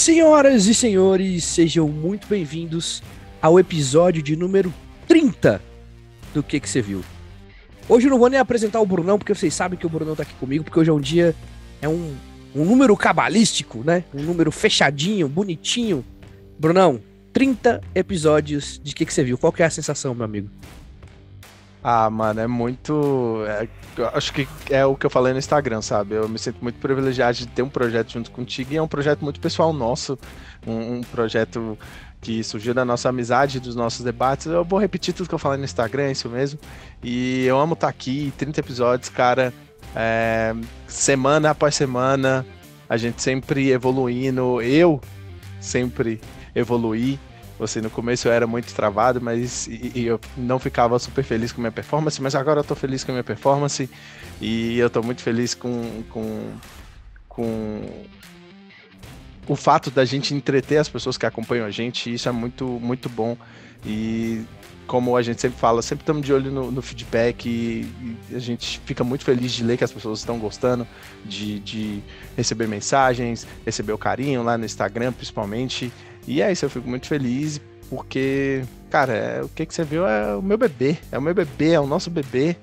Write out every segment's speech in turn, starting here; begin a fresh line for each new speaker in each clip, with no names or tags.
Senhoras e senhores, sejam muito bem-vindos ao episódio de número 30 do Que Você Viu. Hoje eu não vou nem apresentar o Brunão, porque vocês sabem que o Brunão tá aqui comigo, porque hoje é um dia, é um número cabalístico, né? Um número fechadinho, bonitinho. Brunão, 30 episódios de Que Você Viu. Qual que é a sensação, meu amigo?
Ah, mano, é muito... acho que é o que eu falei no Instagram, sabe? Eu me sinto muito privilegiado de ter um projeto junto contigo e é um projeto muito pessoal nosso, um projeto que surgiu da nossa amizade, dos nossos debates. Eu vou repetir tudo que eu falei no Instagram, é isso mesmo. E eu amo estar aqui, 30 episódios, cara, semana após semana, a gente sempre evoluindo, eu sempre evoluí. Você, no começo eu era muito travado, mas eu não ficava super feliz com a minha performance, mas agora eu tô feliz com a minha performance e eu tô muito feliz com o fato da gente entreter as pessoas que acompanham a gente, e isso é muito, muito bom. E como a gente sempre fala, sempre estamos de olho no feedback e a gente fica muito feliz de ler que as pessoas estão gostando, de receber mensagens, receber o carinho lá no Instagram, principalmente. E é isso, eu fico muito feliz porque, cara, o que você viu é o meu bebê, é o nosso bebê.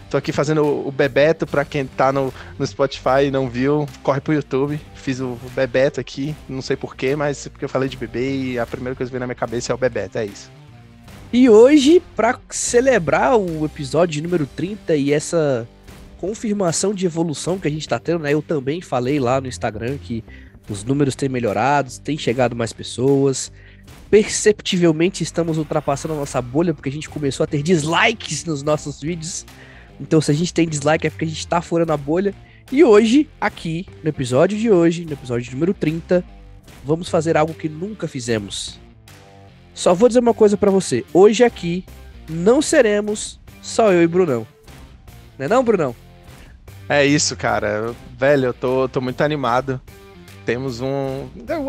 Tô aqui fazendo o Bebeto, pra quem tá no Spotify e não viu, corre pro YouTube. Fiz o Bebeto aqui, não sei porquê, mas porque eu falei de bebê e a primeira coisa que veio na minha cabeça é o Bebeto, é isso.
E hoje, pra celebrar o episódio número 30 e essa confirmação de evolução que a gente tá tendo, né? Eu também falei lá no Instagram que os números têm melhorado, tem chegado mais pessoas. Perceptivelmente estamos ultrapassando a nossa bolha, porque a gente começou a ter dislikes nos nossos vídeos. Então, se a gente tem dislike é porque a gente tá furando a bolha. E hoje, aqui, no episódio de hoje, no episódio número 30, vamos fazer algo que nunca fizemos. Só vou dizer uma coisa pra você. Hoje aqui, não seremos só eu e Brunão. Não é não, Brunão?
É isso, cara. Velho, eu tô muito animado. Temos o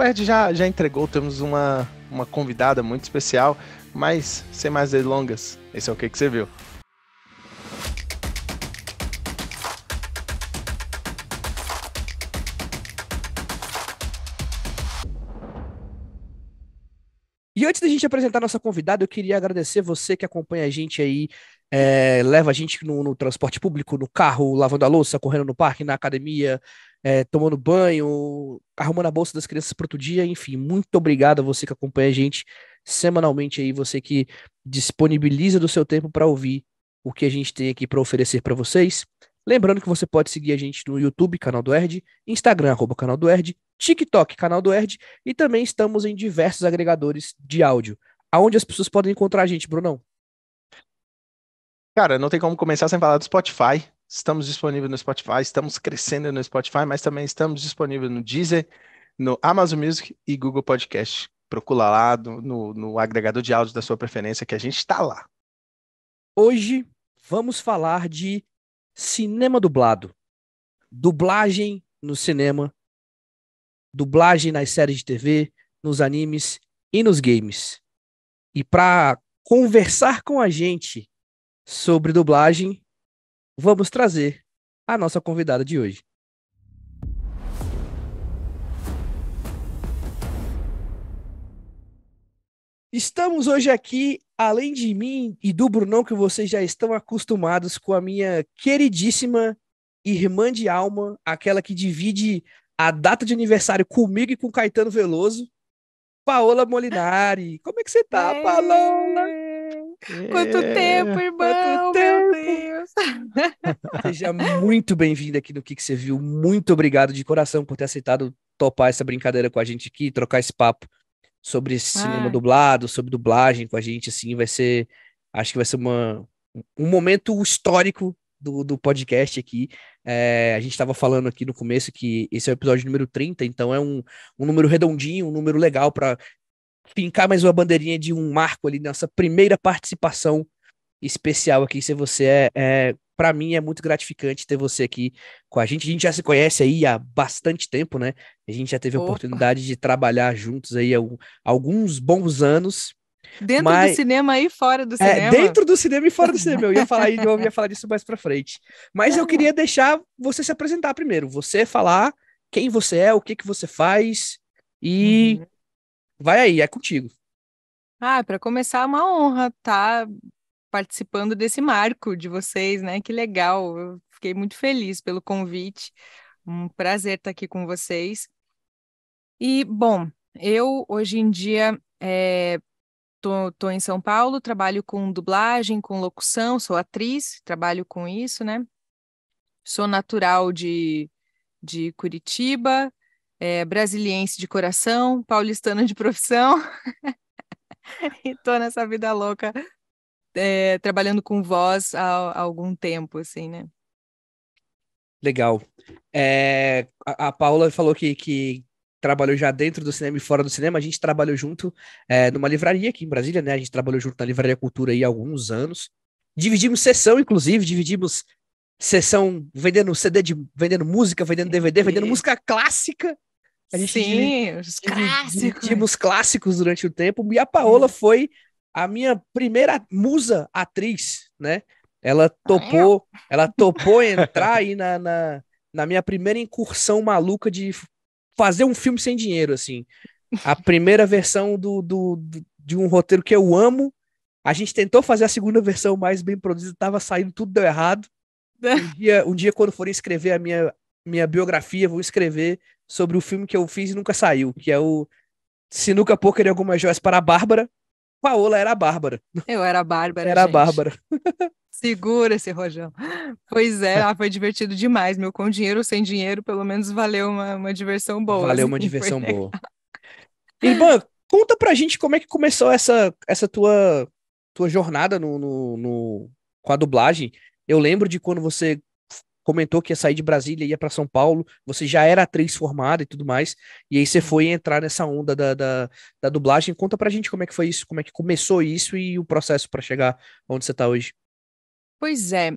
Ed já entregou, temos uma convidada muito especial, mas sem mais delongas, esse é o que você viu.
E antes da gente apresentar nossa convidada, eu queria agradecer você que acompanha a gente aí, leva a gente no transporte público, no carro, lavando a louça, correndo no parque, na academia, tomando banho, arrumando a bolsa das crianças para outro dia, enfim, muito obrigado a você que acompanha a gente semanalmente aí, você que disponibiliza do seu tempo para ouvir o que a gente tem aqui para oferecer para vocês. Lembrando que você pode seguir a gente no YouTube, canal do Erd, Instagram, canal do Erd, TikTok, canal do Erd, e também estamos em diversos agregadores de áudio. Aonde as pessoas podem encontrar a gente, Brunão?
Cara, não tem como começar sem falar do Spotify. Estamos disponíveis no Spotify, estamos crescendo no Spotify, mas também estamos disponíveis no Deezer, no Amazon Music e Google Podcast. Procura lá no agregador de áudio da sua preferência que a gente está lá.
Hoje vamos falar de cinema dublado. Dublagem no cinema, dublagem nas séries de TV, nos animes e nos games. E para conversar com a gente sobre dublagem, vamos trazer a nossa convidada de hoje. Estamos hoje aqui, além de mim e do Brunão, que vocês já estão acostumados, com a minha queridíssima irmã de alma, aquela que divide a data de aniversário comigo e com Caetano Veloso, Paola Molinari. Como é que você tá, Paola?
Quanto tempo, irmão!
Quanto tempo!
Meu Deus!
Seja muito bem-vindo aqui no Que Você Viu. Muito obrigado de coração por ter aceitado topar essa brincadeira com a gente aqui, trocar esse papo sobre esse cinema dublado, sobre dublagem com a gente, assim, acho que vai ser um momento histórico do podcast aqui. A gente estava falando aqui no começo que esse é o episódio número 30, então é um número redondinho, um número legal para fincar mais uma bandeirinha de um marco ali nessa primeira participação especial aqui. Se você para mim é muito gratificante ter você aqui com a gente. A gente já se conhece aí há bastante tempo, né? A gente já teve a oportunidade de trabalhar juntos aí há alguns bons anos.
Dentro do cinema e fora do cinema.
Dentro do cinema e fora do cinema. Eu ia falar disso mais pra frente. Mas eu queria deixar você se apresentar primeiro. Você falar quem você é, o que você faz, E vai aí, é contigo.
Para começar, é uma honra estar participando desse marco de vocês, né? Que legal. Eu fiquei muito feliz pelo convite. Um prazer estar aqui com vocês. E, bom, eu hoje em dia tô em São Paulo, trabalho com dublagem, com locução, sou atriz, trabalho com isso, né? Sou natural de Curitiba, brasiliense de coração, paulistana de profissão, e tô nessa vida louca, trabalhando com voz há algum tempo, assim, né?
Legal. A Paula falou que trabalhou já dentro do cinema e fora do cinema. A gente trabalhou junto numa livraria aqui em Brasília, né? A gente trabalhou junto na Livraria Cultura aí há alguns anos. Dividimos sessão, inclusive, dividimos sessão vendendo CD, vendendo música, vendendo DVD, vendendo música clássica. A gente
Sim, os clássicos.
dividimos clássicos durante o tempo. E a Paola foi a minha primeira musa atriz, né? Ela topou entrar aí na minha primeira incursão maluca de fazer um filme sem dinheiro, assim. A primeira versão de um roteiro que eu amo. A gente tentou fazer a segunda versão mais bem produzida, tava saindo, tudo deu errado. Um dia, quando forem escrever a minha biografia, vou escrever sobre o filme que eu fiz e nunca saiu, que é o Sinuca, Poker e Algumas Joias para a Bárbara. Paola era a Bárbara.
Eu era a Bárbara,
Era a
gente.
Bárbara.
Segura esse rojão. Pois foi divertido demais. Meu, com dinheiro ou sem dinheiro, pelo menos valeu uma diversão boa.
Valeu
Assim,
uma diversão boa. Irmã, conta pra gente como é que começou essa tua jornada com a dublagem. Eu lembro de quando você comentou que ia sair de Brasília e ia pra São Paulo, você já era atriz formada e tudo mais, e aí você foi entrar nessa onda da dublagem. Conta pra gente como é que foi isso, como é que começou isso e o processo pra chegar onde você tá hoje.
Pois é,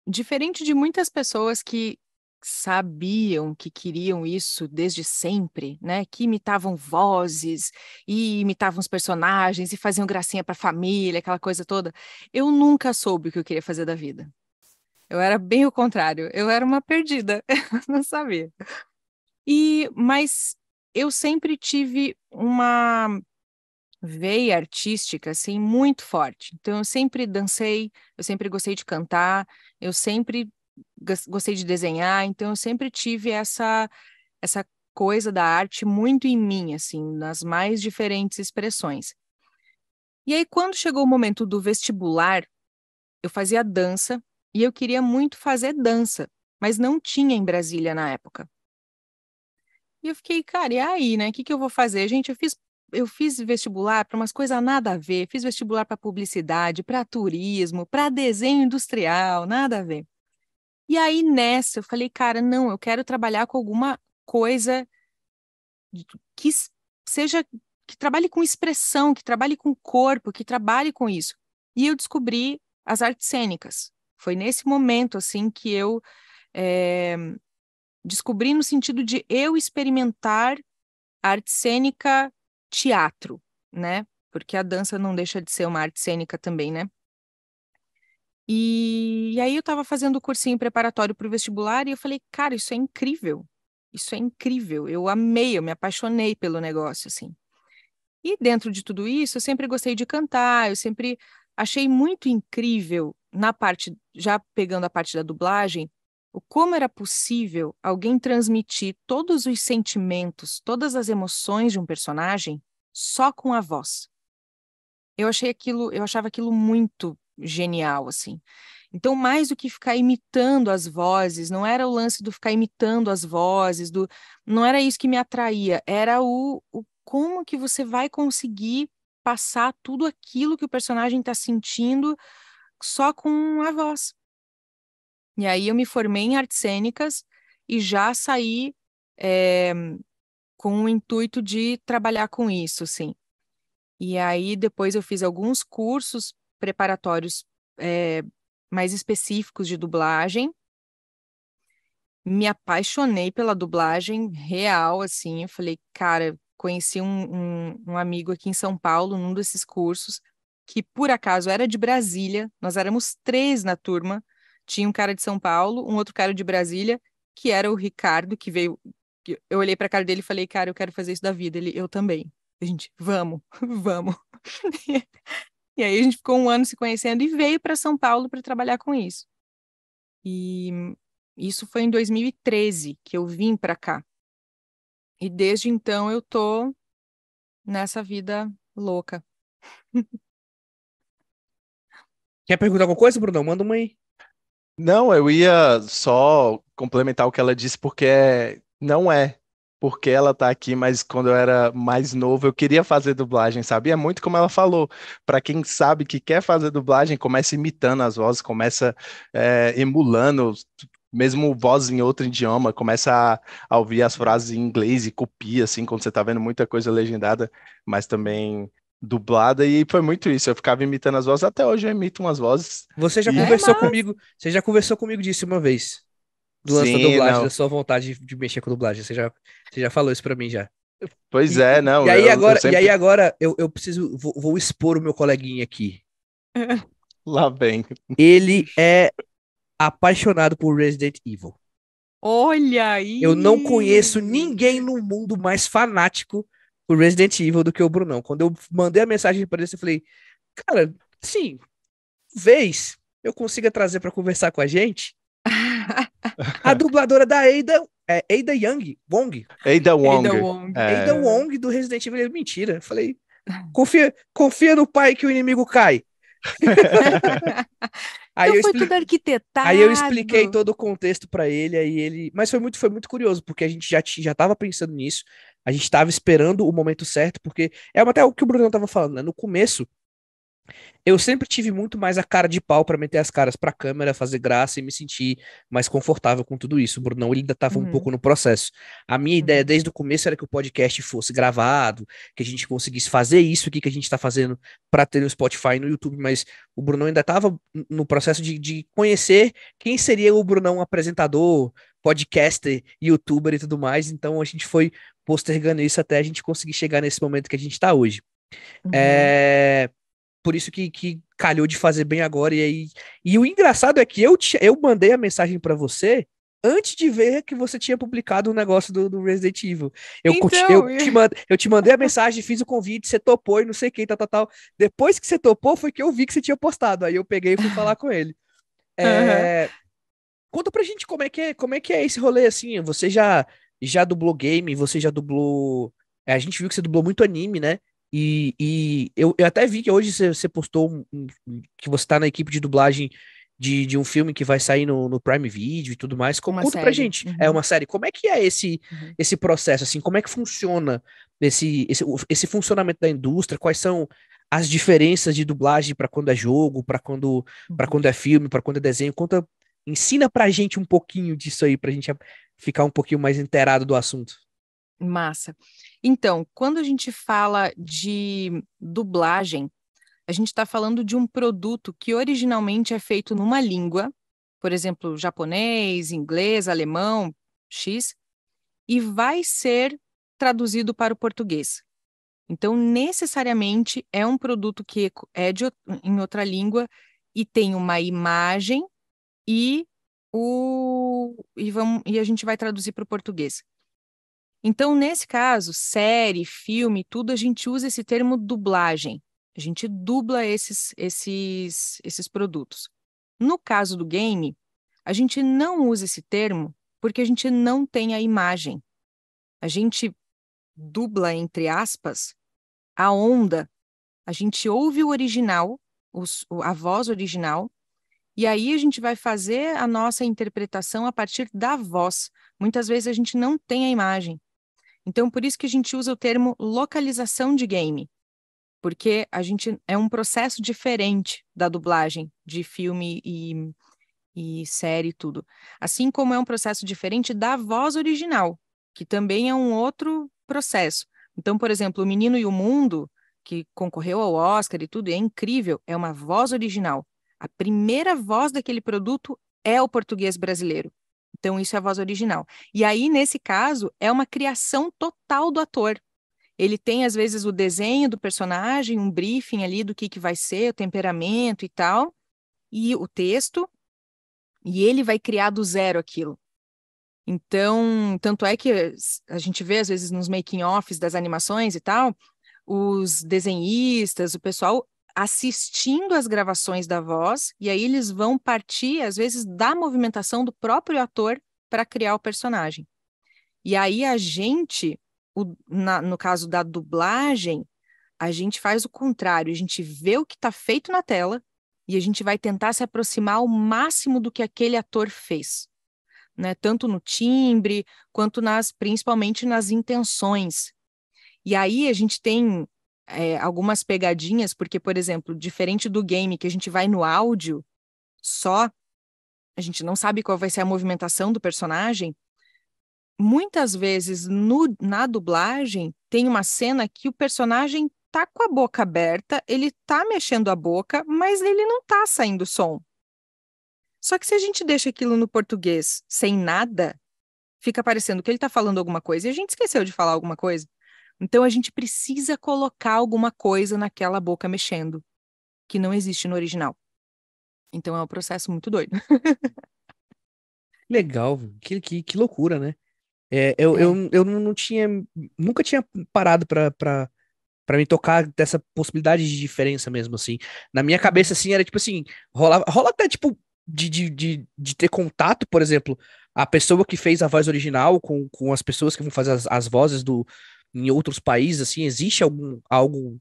diferente de muitas pessoas que sabiam que queriam isso desde sempre, né? Que imitavam vozes e imitavam os personagens e faziam gracinha para a família, aquela coisa toda. Eu nunca soube o que eu queria fazer da vida. Eu era bem o contrário. Eu era uma perdida, não sabia. Mas eu sempre tive uma veia artística assim muito forte. Então eu sempre dancei, eu sempre gostei de cantar, eu sempre gostei de desenhar, então eu sempre tive essa coisa da arte muito em mim, assim, nas mais diferentes expressões. E aí quando chegou o momento do vestibular, eu fazia dança e eu queria muito fazer dança, mas não tinha em Brasília na época. E eu fiquei, cara, e aí, né? O que que eu vou fazer? Gente, eu fiz vestibular para umas coisas nada a ver. Fiz vestibular para publicidade, para turismo, para desenho industrial, nada a ver. E aí, nessa, eu falei, cara, não, eu quero trabalhar com alguma coisa que seja, que trabalhe com expressão, que trabalhe com corpo, que trabalhe com isso. E eu descobri as artes cênicas. Foi nesse momento, assim, que eu descobri no sentido de eu experimentar arte cênica teatro, né? Porque a dança não deixa de ser uma arte cênica também, né? E aí eu estava fazendo o cursinho preparatório para o vestibular e eu falei, cara, isso é incrível. Isso é incrível. Eu amei, eu me apaixonei pelo negócio, assim. E dentro de tudo isso, eu sempre gostei de cantar, eu sempre achei muito incrível na parte, já pegando a parte da dublagem, o como era possível alguém transmitir todos os sentimentos, todas as emoções de um personagem só com a voz. Eu achava aquilo muito genial, assim. Então, mais do que ficar imitando as vozes, não era o lance do ficar imitando as vozes, não era isso que me atraía, era o como que você vai conseguir passar tudo aquilo que o personagem está sentindo só com a voz. E aí eu me formei em artes cênicas e já saí com o intuito de trabalhar com isso, assim. E aí depois eu fiz alguns cursos preparatórios mais específicos de dublagem. Me apaixonei pela dublagem real, assim. Eu falei, cara, conheci um amigo aqui em São Paulo, num desses cursos, que por acaso era de Brasília. Nós éramos 3 na turma. Tinha um cara de São Paulo, um outro cara de Brasília, que era o Ricardo, que veio Eu olhei pra cara dele e falei, cara, eu quero fazer isso da vida. Ele, eu também. A gente, vamos, vamos. E aí a gente ficou 1 ano se conhecendo e veio para São Paulo para trabalhar com isso. E isso foi em 2013 que eu vim para cá. E desde então eu tô nessa vida louca.
Quer perguntar alguma coisa, Brunão? Manda uma aí.
Não, eu ia só complementar o que ela disse, porque não é porque ela tá aqui, mas quando eu era mais novo, eu queria fazer dublagem, sabe? É muito como ela falou, para quem sabe que quer fazer dublagem, começa imitando as vozes, começa emulando, mesmo voz em outro idioma, começa a ouvir as frases em inglês e copia, assim, quando você tá vendo muita coisa legendada, mas também dublada, e foi muito isso, eu ficava imitando as vozes, até hoje eu imito umas vozes,
Você já
e
conversou
Mas
comigo, você já conversou comigo disso uma vez. Do lance da
sim,
dublagem, da
não.
sua vontade de mexer com dublagem. Você já falou isso pra mim já.
Pois
E,
é,
e, e
não,
aí
eu
agora, e aí
sempre
agora eu preciso, vou expor o meu coleguinha aqui.
lá vem.
Ele é apaixonado por Resident Evil.
olha
Eu não
aí!
conheço ninguém no mundo mais fanático por Resident Evil do que o Brunão. Quando eu mandei a mensagem para ele, eu falei, cara, sim, vez eu consiga trazer para conversar com a gente a dubladora da Ada, Ada Wong,
Ada
Ada
Wong.
Wong.
Ada
É,
Wong do Resident Evil. Ele, mentira. Eu falei, confia no pai que o inimigo cai. Aí
Então
eu
foi tudo
expliquei. Aí eu expliquei
arquitetado.
todo o contexto pra ele, aí ele, mas foi muito curioso, porque a gente já tava pensando nisso, a gente tava esperando o momento certo, porque é até o que o Bruno tava falando, né? No começo, eu sempre tive muito mais a cara de pau pra meter as caras pra câmera, fazer graça e me sentir mais confortável com tudo isso. O Brunão, ele ainda tava um
Uhum,
pouco no processo. A minha ideia
uhum,
desde o começo era que o podcast fosse gravado, que a gente conseguisse fazer isso aqui que a gente tá fazendo pra ter no Spotify e no YouTube, mas o Brunão ainda tava no processo de conhecer quem seria o Brunão apresentador, podcaster, youtuber e tudo mais. Então a gente foi postergando isso até a gente conseguir chegar nesse momento que a gente tá hoje.
uhum.
É, por isso que calhou de fazer bem agora. E o engraçado é que eu mandei a mensagem pra você antes de ver que você tinha publicado o negócio do Resident Evil.
Então,
Eu te mandei a mensagem, fiz o convite, você topou e não sei o que, tal, tal, tal. Depois que você topou, foi que eu vi que você tinha postado. Aí eu peguei e fui falar com ele.
aham.
É, conta pra gente como é que é esse rolê assim. Você já dublou game, você já dublou. A gente viu que você dublou muito anime, né? E eu até vi que hoje você postou que você tá na equipe de dublagem de um filme que vai sair no Prime Video e tudo mais.
Uma
Conta pra
série.
gente. É
Uhum,
uma série. Como é que é
uhum,
esse processo, assim? Como é que funciona esse funcionamento da indústria? Quais são as diferenças de dublagem para quando é jogo, para
uhum.
quando é filme, para quando é desenho? Ensina pra gente um pouquinho disso aí, pra gente ficar um pouquinho mais inteirado do assunto.
Massa. Então, quando a gente fala de dublagem, a gente está falando de um produto que originalmente é feito numa língua, por exemplo, japonês, inglês, alemão, X, e vai ser traduzido para o português. Então, necessariamente é um produto que é em outra língua e tem uma imagem e e a gente vai traduzir para o português. Então, nesse caso, série, filme, tudo, a gente usa esse termo dublagem. A gente dubla esses produtos. No caso do game, a gente não usa esse termo porque a gente não tem a imagem. A gente dubla, entre aspas, a onda. A gente ouve o original, a voz original, e aí a gente vai fazer a nossa interpretação a partir da voz. Muitas vezes a gente não tem a imagem. Então, por isso que a gente usa o termo localização de game, porque a gente é um processo diferente da dublagem de filme e série e tudo. Assim como é um processo diferente da voz original, que também é um outro processo. Então, por exemplo, O Menino e o Mundo, que concorreu ao Oscar e tudo, é incrível, é uma voz original. A primeira voz daquele produto é o português brasileiro. Então, isso é a voz original. E aí, nesse caso, é uma criação total do ator. Ele tem, às vezes, o desenho do personagem, um briefing ali do que vai ser, o temperamento e tal, e o texto, e ele vai criar do zero aquilo. Então, tanto é que a gente vê, às vezes, nos making-offs das animações e tal, os desenhistas, o pessoal assistindo às gravações da voz, e aí eles vão partir, às vezes, da movimentação do próprio ator para criar o personagem. E aí a gente, no caso da dublagem, a gente faz o contrário, a gente vê o que está feito na tela e a gente vai tentar se aproximar ao máximo do que aquele ator fez, né? Tanto no timbre, quanto principalmente nas intenções. E aí a gente tem algumas pegadinhas, porque, por exemplo, diferente do game que a gente vai no áudio só, a gente não sabe qual vai ser a movimentação do personagem. Muitas vezes na dublagem tem uma cena que o personagem tá com a boca aberta, ele tá mexendo a boca, mas ele não tá saindo som. Só que se a gente deixa aquilo no português sem nada, fica parecendo que ele tá falando alguma coisa e a gente esqueceu de falar alguma coisa. Então a gente precisa colocar alguma coisa naquela boca mexendo, que não existe no original. Então é um processo muito doido.
Legal, que loucura, né? Eu não tinha, nunca tinha parado pra me tocar dessa possibilidade de diferença mesmo, assim. Na minha cabeça, assim, era tipo assim, rola até, tipo, de ter contato, por exemplo, a pessoa que fez a voz original com as pessoas que vão fazer as vozes em outros países, assim, existe algo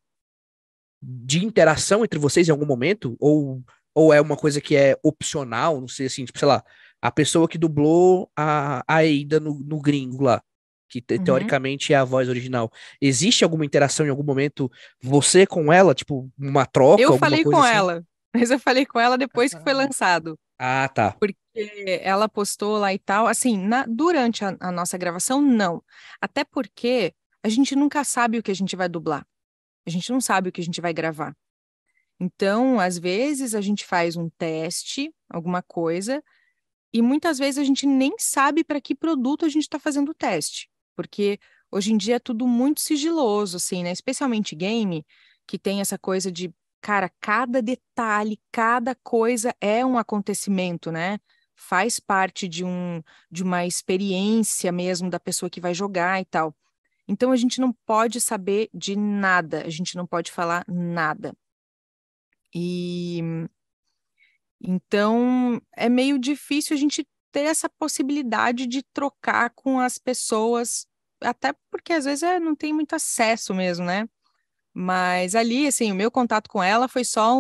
de interação entre vocês em algum momento? Ou é uma coisa que é opcional, não sei, assim, tipo, sei lá, a pessoa que dublou a Aida no Gringo lá, que
Uhum.
teoricamente é a voz original. Existe alguma interação em algum momento, você com ela, tipo, uma troca,
Eu
alguma
falei
coisa
com
assim?
ela, mas eu falei com ela depois que foi lançado.
Ah, tá.
Porque ela postou lá e tal. Assim, durante a nossa gravação, não. Até porque a gente nunca sabe o que a gente vai dublar. A gente não sabe o que a gente vai gravar. Então, às vezes, a gente faz um teste, alguma coisa, e muitas vezes a gente nem sabe para que produto a gente está fazendo o teste. Porque hoje em dia é tudo muito sigiloso, assim, né? Especialmente game, que tem essa coisa de, cara, cada detalhe, cada coisa é um acontecimento, né? Faz parte de uma experiência mesmo da pessoa que vai jogar e tal. Então a gente não pode saber de nada, a gente não pode falar nada. E então é meio difícil a gente ter essa possibilidade de trocar com as pessoas, até porque às vezes não tem muito acesso mesmo, né? Mas ali, assim, o meu contato com ela foi só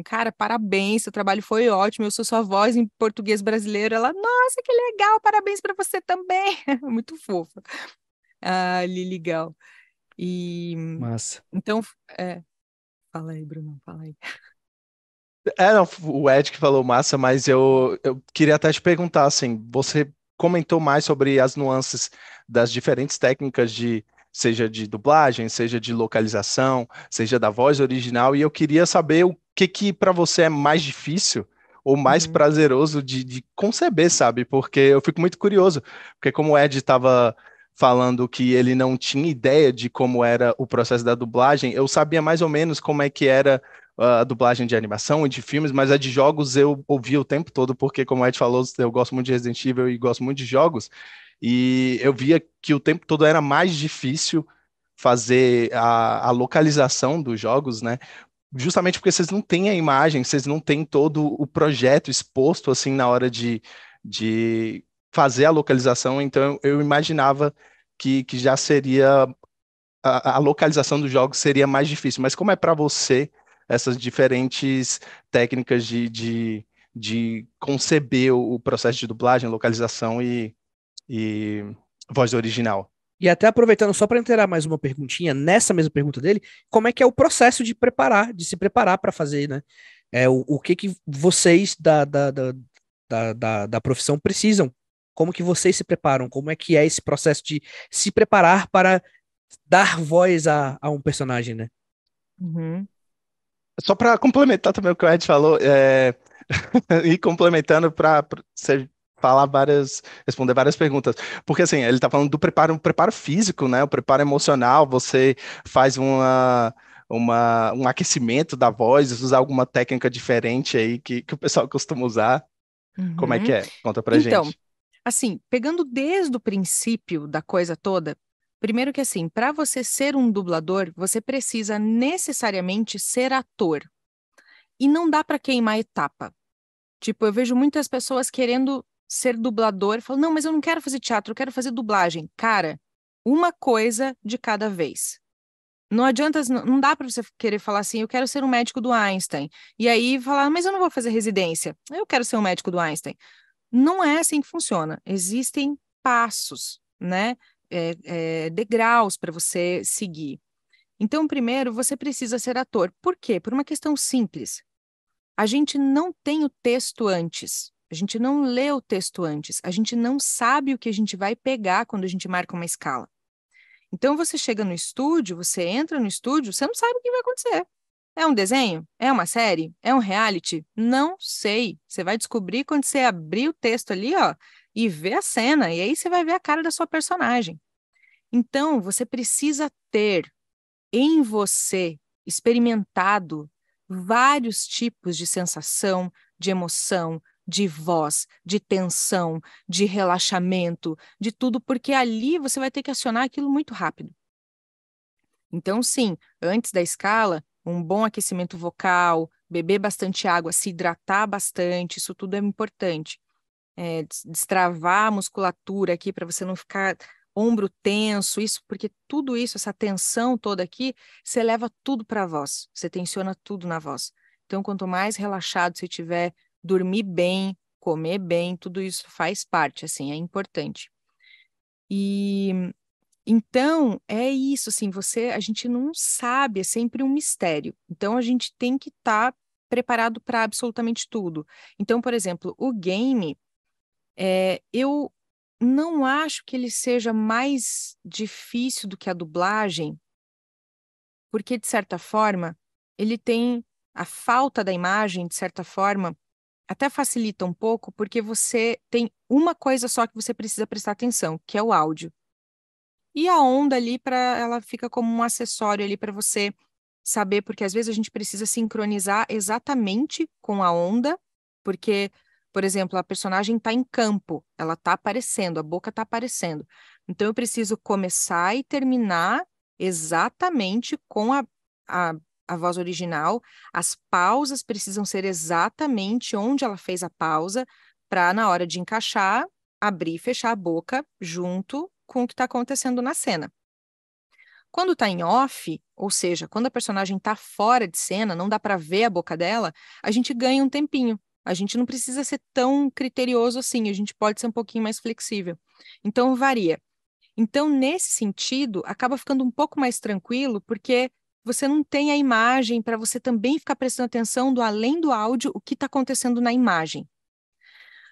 cara, parabéns, seu trabalho foi ótimo, eu sou sua voz em português brasileiro. Ela, nossa, que legal, parabéns para você também. Muito fofa. Ah, Lili, legal. E
Massa.
então, fala aí, Bruno, fala aí.
Não, o Ed que falou massa, mas eu queria até te perguntar, assim, você comentou mais sobre as nuances das diferentes técnicas seja de dublagem, seja de localização, seja da voz original, e eu queria saber o que para você é mais difícil ou mais
Uhum,
prazeroso de conceber, sabe? Porque eu fico muito curioso, porque como o Ed estava falando que ele não tinha ideia de como era o processo da dublagem, eu sabia mais ou menos como é que era a dublagem de animação e de filmes, mas a de jogos eu ouvia o tempo todo, porque, como a Ed falou, eu gosto muito de Resident Evil e gosto muito de jogos, e eu via que o tempo todo era mais difícil fazer a localização dos jogos, né? Justamente porque vocês não têm a imagem, vocês não têm todo o projeto exposto assim na hora de fazer a localização, então eu imaginava que já seria a localização dos jogos seria mais difícil. Mas como é para você essas diferentes técnicas de conceber o processo de dublagem, localização e voz original?
E até aproveitando só para inteirar mais uma perguntinha, nessa mesma pergunta dele, como é que é o processo de se preparar para fazer, né? O que que vocês da profissão precisam? Como que vocês se preparam? Como é que é esse processo de se preparar para dar voz a um personagem, né?
uhum,
Só para complementar também o que o Ed falou, e complementando para você falar responder várias perguntas. Porque assim, ele está falando do preparo, preparo físico, né? O preparo emocional, você faz um aquecimento da voz, usar alguma técnica diferente aí que o pessoal costuma usar. Como é que
uhum.
é? Conta pra
Então,
gente.
assim, pegando desde o princípio da coisa toda, primeiro que assim, para você ser um dublador, você precisa necessariamente ser ator. E não dá para queimar etapa. Tipo, eu vejo muitas pessoas querendo ser dublador, falam, não, mas eu não quero fazer teatro, eu quero fazer dublagem. Cara, uma coisa de cada vez. Não adianta, não dá para você querer falar assim, eu quero ser um médico do Einstein. E aí falar, mas eu não vou fazer residência. Eu quero ser um médico do Einstein. Não é assim que funciona. Existem passos, né? Degraus para você seguir. Então, primeiro, você precisa ser ator. Por quê? Por uma questão simples. A gente não tem o texto antes. A gente não lê o texto antes. A gente não sabe o que a gente vai pegar quando a gente marca uma escala. Então, você chega no estúdio, você entra no estúdio, você não sabe o que vai acontecer. É um desenho? É uma série? É um reality? Não sei. Você vai descobrir quando você abrir o texto ali, ó, e ver a cena, e aí você vai ver a cara da sua personagem. Então, você precisa ter em você experimentado vários tipos de sensação, de emoção, de voz, de tensão, de relaxamento, de tudo, porque ali você vai ter que acionar aquilo muito rápido. Então, sim, antes da escala, um bom aquecimento vocal, beber bastante água, se hidratar bastante, isso tudo é importante. Destravar a musculatura aqui para você não ficar ombro tenso, isso, porque tudo isso, essa tensão toda aqui, você leva tudo para a voz, você tensiona tudo na voz. Então, quanto mais relaxado você tiver, dormir bem, comer bem, tudo isso faz parte, assim, é importante. E então, é isso, assim, a gente não sabe, é sempre um mistério. Então, a gente tem que estar preparado para absolutamente tudo. Então, por exemplo, o game, eu não acho que ele seja mais difícil do que a dublagem, porque, de certa forma, ele tem a falta da imagem, de certa forma, até facilita um pouco, porque você tem uma coisa só que você precisa prestar atenção, que é o áudio. E a onda ali ela fica como um acessório ali para você saber, porque às vezes a gente precisa sincronizar exatamente com a onda, porque, por exemplo, a personagem está em campo, ela está aparecendo, a boca está aparecendo. Então eu preciso começar e terminar exatamente com a, a voz original. As pausas precisam ser exatamente onde ela fez a pausa, para na hora de encaixar, abrir e fechar a boca junto com o que está acontecendo na cena. Quando está em off, ou seja, quando a personagem está fora de cena, não dá para ver a boca dela, a gente ganha um tempinho. A gente não precisa ser tão criterioso assim, a gente pode ser um pouquinho mais flexível. Então, varia. Então, nesse sentido, acaba ficando um pouco mais tranquilo, porque você não tem a imagem para você também ficar prestando atenção do além do áudio, o que está acontecendo na imagem.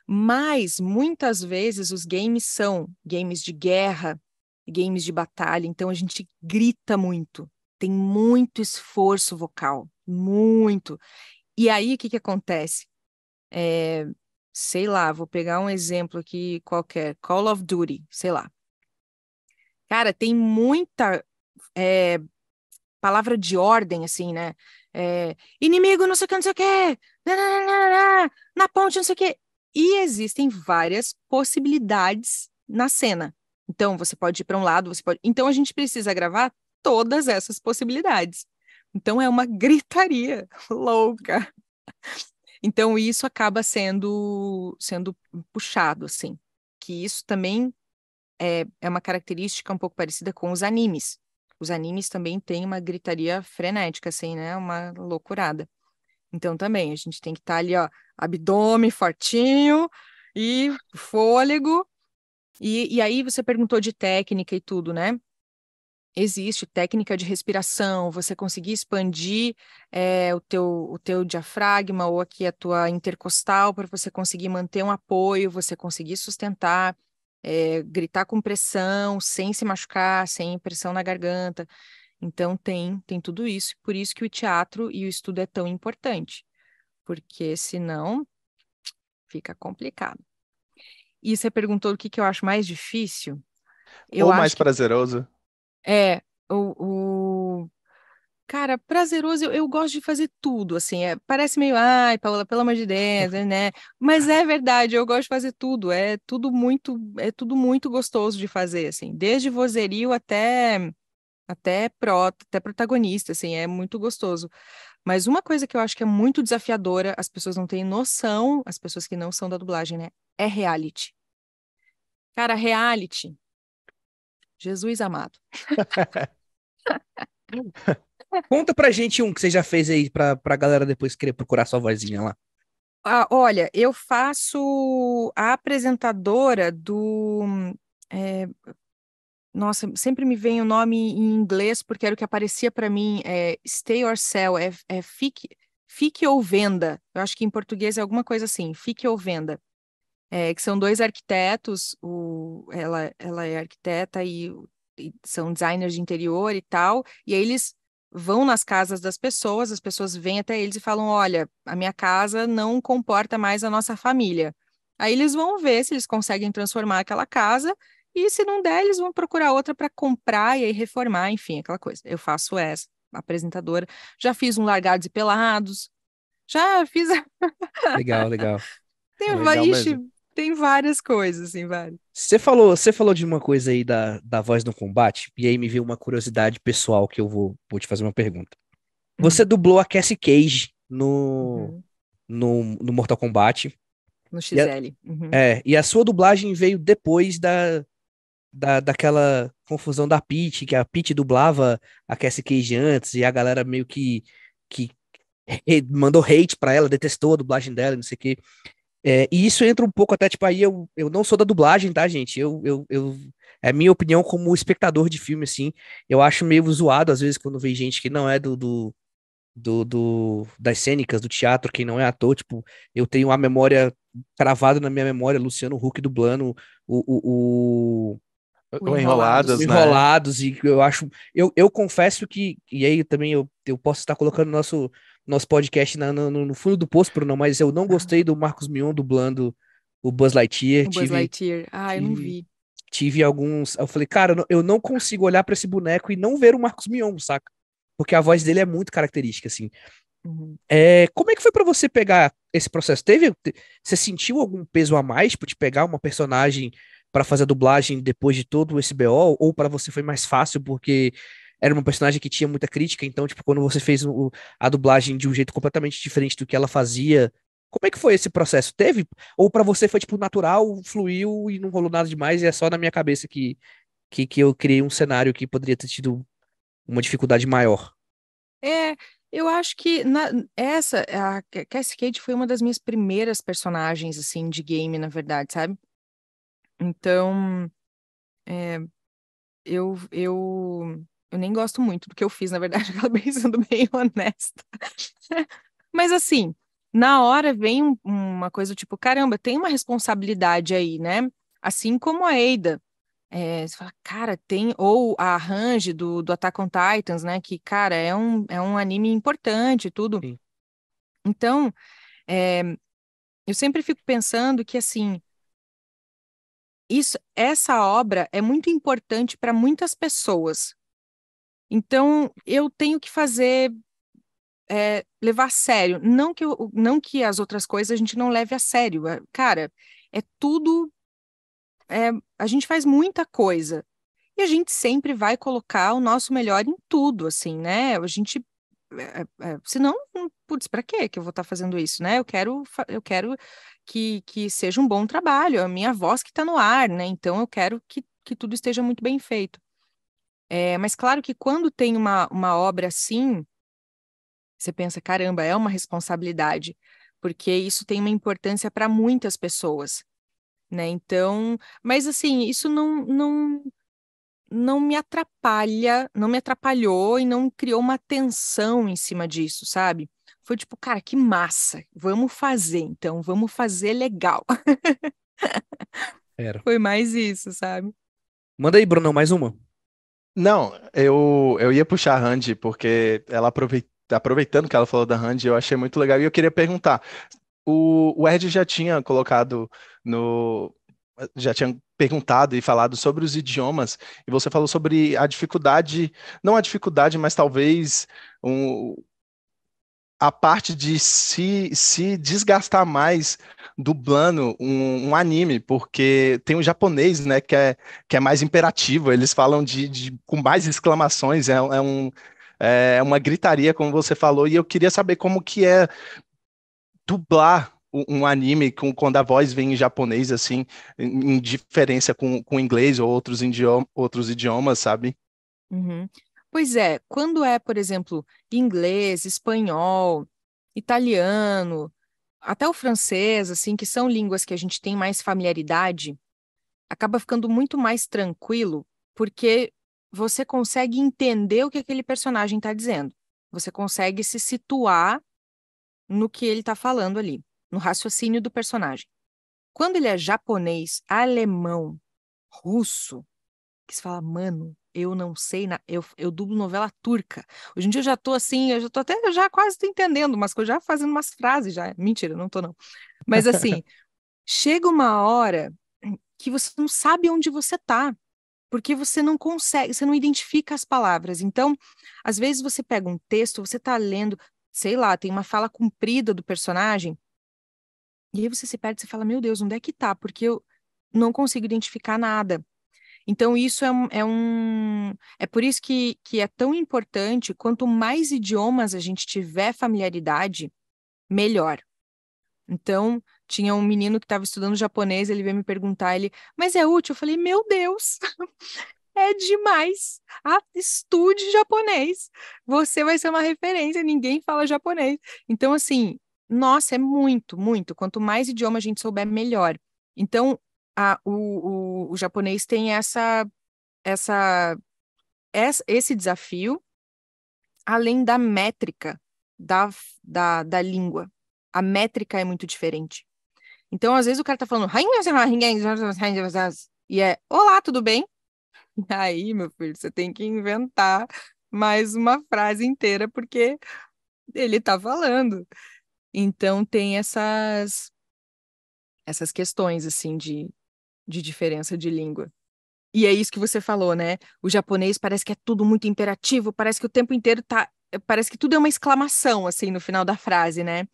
Mas, muitas vezes, os games são games de guerra, games de batalha, então a gente grita muito, tem muito esforço vocal, muito. E aí, o que que acontece? É, sei lá, vou pegar um exemplo aqui qualquer, Call of Duty, sei lá. Cara, tem muita é, palavra de ordem, assim, né? Inimigo, não sei o que, não sei o que, na ponte, não sei o que. E existem várias possibilidades na cena. Então, você pode ir para um lado, você pode. Então, a gente precisa gravar todas essas possibilidades. Então, é uma gritaria louca. Então, isso acaba sendo puxado, assim. Que isso também é uma característica um pouco parecida com os animes. Os animes também têm uma gritaria frenética, assim, né? Uma loucurada. Então também, a gente tem que estar ali, ó, abdômen fortinho e fôlego. E aí você perguntou de técnica e tudo, né? Existe técnica de respiração, você conseguir expandir o teu diafragma ou aqui a tua intercostal para você conseguir manter um apoio, você conseguir sustentar, gritar com pressão, sem se machucar, sem pressão na garganta. Então tem tudo isso, por isso que o teatro e o estudo é tão importante, porque senão fica complicado. E você perguntou o que que eu acho mais difícil? Eu
Ou mais
acho que
prazeroso.
é o Cara, prazeroso, eu gosto de fazer tudo, assim, parece meio, ai, Paola, pelo amor de Deus, né? Mas é verdade, eu gosto de fazer tudo, é tudo muito gostoso de fazer, assim, desde vozerio até protagonista, assim, é muito gostoso. Mas uma coisa que eu acho que é muito desafiadora, as pessoas não têm noção, as pessoas que não são da dublagem, né? É reality. Cara, reality, Jesus amado.
Conta pra gente um que você já fez aí pra galera depois querer procurar sua vozinha lá.
Ah, olha, eu faço a apresentadora do. é, Nossa, sempre me vem o nome em inglês, porque era o que aparecia para mim. Stay or Sell, fique ou venda. Eu acho que em português é alguma coisa assim, fique ou venda. Que são dois arquitetos, ela é arquiteta e são designers de interior e tal, e aí eles vão nas casas das pessoas, as pessoas vêm até eles e falam: olha, a minha casa não comporta mais a nossa família. Aí eles vão ver se eles conseguem transformar aquela casa, e se não der, eles vão procurar outra para comprar e aí reformar, enfim, aquela coisa. Eu faço essa, apresentadora. Já fiz um Largados e Pelados, já fiz.
Legal, legal.
Legal
Ixi,
mesmo.
tem várias coisas, assim, várias.
Você falou de uma coisa aí da voz no combate, e aí me veio uma curiosidade pessoal que eu vou te fazer uma pergunta. Você
Hum,
dublou a Cassie Cage no,
uhum.
no, no Mortal Kombat.
No
E a,
XL. Uhum.
e a sua dublagem veio depois daquela confusão da Peach, que a Peach dublava a Cassie Cage antes, e a galera meio que mandou hate pra ela, detestou a dublagem dela, não sei o quê. E isso entra um pouco até, tipo, aí eu não sou da dublagem, tá, gente? É minha opinião como espectador de filme, assim. Eu acho meio zoado, às vezes, quando vem gente que não é das cênicas, do teatro, quem não é ator, tipo, eu tenho a memória cravada na minha memória, Luciano Huck dublando o,
O
O
Enrolados.
Enroladas, né?
Enrolados, e eu acho, eu confesso que, e aí também eu posso estar colocando nosso podcast no fundo do poço, Bruno, mas eu não gostei do Marcos Mion dublando o Buzz Lightyear,
O Buzz
tive,
Lightyear. Ah, eu não
tive,
vi.
tive alguns, eu falei, cara, eu não consigo olhar pra esse boneco e não ver o Marcos Mion, saca? Porque a voz dele é muito característica, assim.
Uhum.
Como é que foi pra você pegar esse processo? Você sentiu algum peso a mais, tipo, de pegar uma personagem pra fazer a dublagem depois de todo esse BO, ou pra você foi mais fácil porque era uma personagem que tinha muita crítica, então, tipo, quando você fez a dublagem de um jeito completamente diferente do que ela fazia, como é que foi esse processo? Teve? Ou pra você foi, tipo, natural, fluiu e não rolou nada demais e é só na minha cabeça que eu criei um cenário que poderia ter tido uma dificuldade maior?
É, eu acho que a Cassie Cage foi uma das minhas primeiras personagens, assim, de game, na verdade, sabe? Então, é, eu nem gosto muito do que eu fiz, na verdade, acabei sendo bem honesta. Mas assim, na hora vem uma coisa tipo, caramba, tem uma responsabilidade aí, né? Assim como a Eida. Você fala, cara, tem. Ou a Range do Attack on Titans, né? Que, cara, é um anime importante e tudo.
Sim.
Então, é, eu sempre fico pensando que, assim, essa obra é muito importante para muitas pessoas. Então, eu tenho que levar a sério. Não que as outras coisas a gente não leve a sério. Cara, é tudo. A gente faz muita coisa. E a gente sempre vai colocar o nosso melhor em tudo, assim, né? A gente. Senão, putz, para quê que eu vou estar fazendo isso, né? Eu quero que seja um bom trabalho, a minha voz que está no ar, né? Então eu quero que tudo esteja muito bem feito. Mas claro que quando tem uma obra assim, você pensa, caramba, é uma responsabilidade, porque isso tem uma importância para muitas pessoas, né? Então, mas assim, isso não me atrapalha, não me atrapalhou e não criou uma tensão em cima disso, sabe? Foi tipo, cara, que massa, vamos fazer, então, vamos fazer legal.
Era.
Foi mais isso, sabe?
Manda aí, Bruno, mais uma.
Não, eu ia puxar a Randy, porque ela aproveitando que ela falou da Randy, eu achei muito legal. E eu queria perguntar: o Ed já tinha colocado no. Já tinha perguntado e falado sobre os idiomas, e você falou sobre a dificuldade, não a dificuldade, mas talvez a parte de se desgastar mais dublando um anime, porque tem o japonês, né, que é mais imperativo, eles falam com mais exclamações, é uma gritaria, como você falou, e eu queria saber como que é dublar um anime quando a voz vem em japonês, assim, em diferença com inglês ou outros idiomas, sabe?
Uhum. Pois é, quando é, por exemplo, inglês, espanhol, italiano, até o francês, assim, que são línguas que a gente tem mais familiaridade, acaba ficando muito mais tranquilo, porque você consegue entender o que aquele personagem está dizendo. Você consegue se situar no que ele está falando ali, no raciocínio do personagem. Quando ele é japonês, alemão, russo, que se fala, mano, eu não sei, eu dublo novela turca. Hoje em dia eu já tô assim, eu já tô até já quase tô entendendo umas coisas, já fazendo umas frases já. Mentira, não tô não. Mas assim, chega uma hora que você não sabe onde você tá, porque você não consegue, você não identifica as palavras. Então, às vezes você pega um texto, você tá lendo, sei lá, tem uma fala comprida do personagem, e aí você se perde, você fala, meu Deus, onde é que tá? Porque eu não consigo identificar nada. Então, isso é por isso que é tão importante, quanto mais idiomas a gente tiver familiaridade, melhor. Então, tinha um menino que estava estudando japonês, ele veio me perguntar, mas é útil? Eu falei, meu Deus, é demais. Ah, estude japonês. Você vai ser uma referência, ninguém fala japonês. Então, assim, nossa, é muito, muito. Quanto mais idioma a gente souber, melhor. Então, o japonês tem essa, esse desafio, além da métrica da língua. A métrica é muito diferente. Então, às vezes, o cara tá falando e é, olá, tudo bem? E aí, meu filho, você tem que inventar mais uma frase inteira, porque ele tá falando. Então, tem essas questões, assim, de diferença de língua. E é isso que você falou, né? O japonês parece que é tudo muito imperativo, parece que o tempo inteiro tá. Parece que tudo é uma exclamação, assim, no final da frase, né?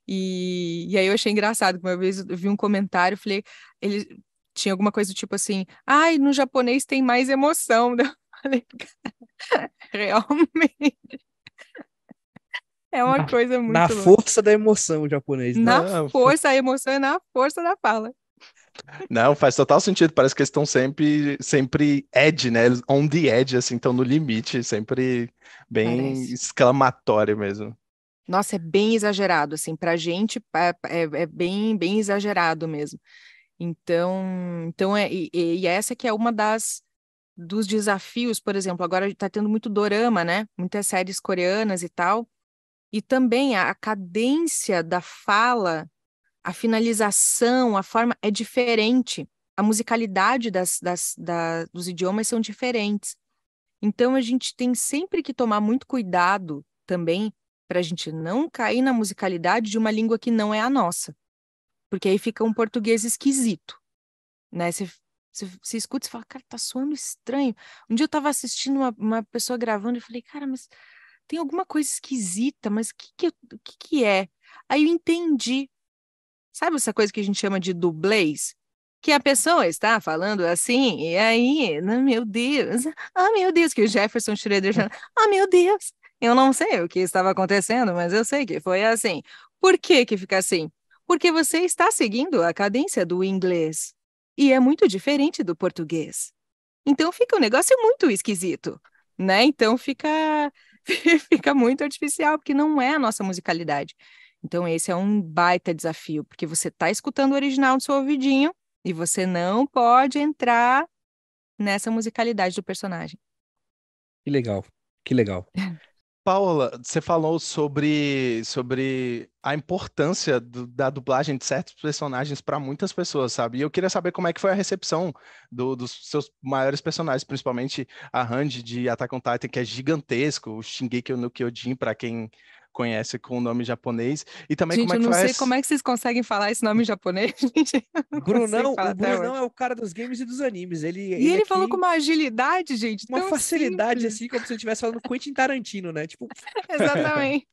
E aí eu achei engraçado, que uma vez eu vi um comentário, falei, ele tinha alguma coisa do tipo assim, ai, no japonês tem mais emoção. Daí eu falei, realmente, é uma
Na,
coisa
na
muito louca.
força da emoção, o japonês, né?
Na
Não,
força, a emoção é na força da fala.
não, faz total sentido. Parece que eles estão sempre edge, né? Eles on the edge, assim, estão no limite, sempre bem
Parece.
exclamatório mesmo.
Nossa, é bem exagerado, assim, pra gente é bem, bem exagerado mesmo. Então e essa que é uma dos desafios, por exemplo, agora está tendo muito dorama, né? Muitas séries coreanas e tal, e também a cadência da fala, a finalização, a forma é diferente, a musicalidade dos idiomas são diferentes. Então a gente tem sempre que tomar muito cuidado também para a gente não cair na musicalidade de uma língua que não é a nossa, porque aí fica um português esquisito, né? Você escuta e fala, cara, tá soando estranho. Um dia eu tava assistindo uma pessoa gravando e falei, cara, mas tem alguma coisa esquisita, mas o que que é? Aí eu entendi. Sabe essa coisa que a gente chama de dublês? Que a pessoa está falando assim, e aí, meu Deus, ah, meu Deus, que o Jefferson Schroeder já, ah, meu Deus, eu não sei o que estava acontecendo, mas eu sei que foi assim. Por que que fica assim? Porque você está seguindo a cadência do inglês, e é muito diferente do português. Então fica um negócio muito esquisito, né? Então fica fica muito artificial, porque não é a nossa musicalidade. Então esse é um baita desafio, porque você está escutando o original no seu ouvidinho e você não pode entrar nessa musicalidade do personagem.
Que legal, que legal.
Paula, você falou sobre a importância da dublagem de certos personagens para muitas pessoas, sabe? E eu queria saber como é que foi a recepção dos seus maiores personagens, principalmente a Hanji de Attack on Titan, que é gigantesco, o Shingeki no Kyojin, conhece com o nome japonês. E também
Gente,
como é
eu
que
não sei
faz...
como é que vocês conseguem falar esse nome em japonês, gente. Eu não consigo falar
O
até
Brunão
hoje.
é o cara dos games e dos animes.
E
Ele
ele falou com
aqui,
uma agilidade, gente,
uma
tão
facilidade,
simples.
assim, como se ele estivesse falando Quentin Tarantino, né? Tipo,
Exatamente.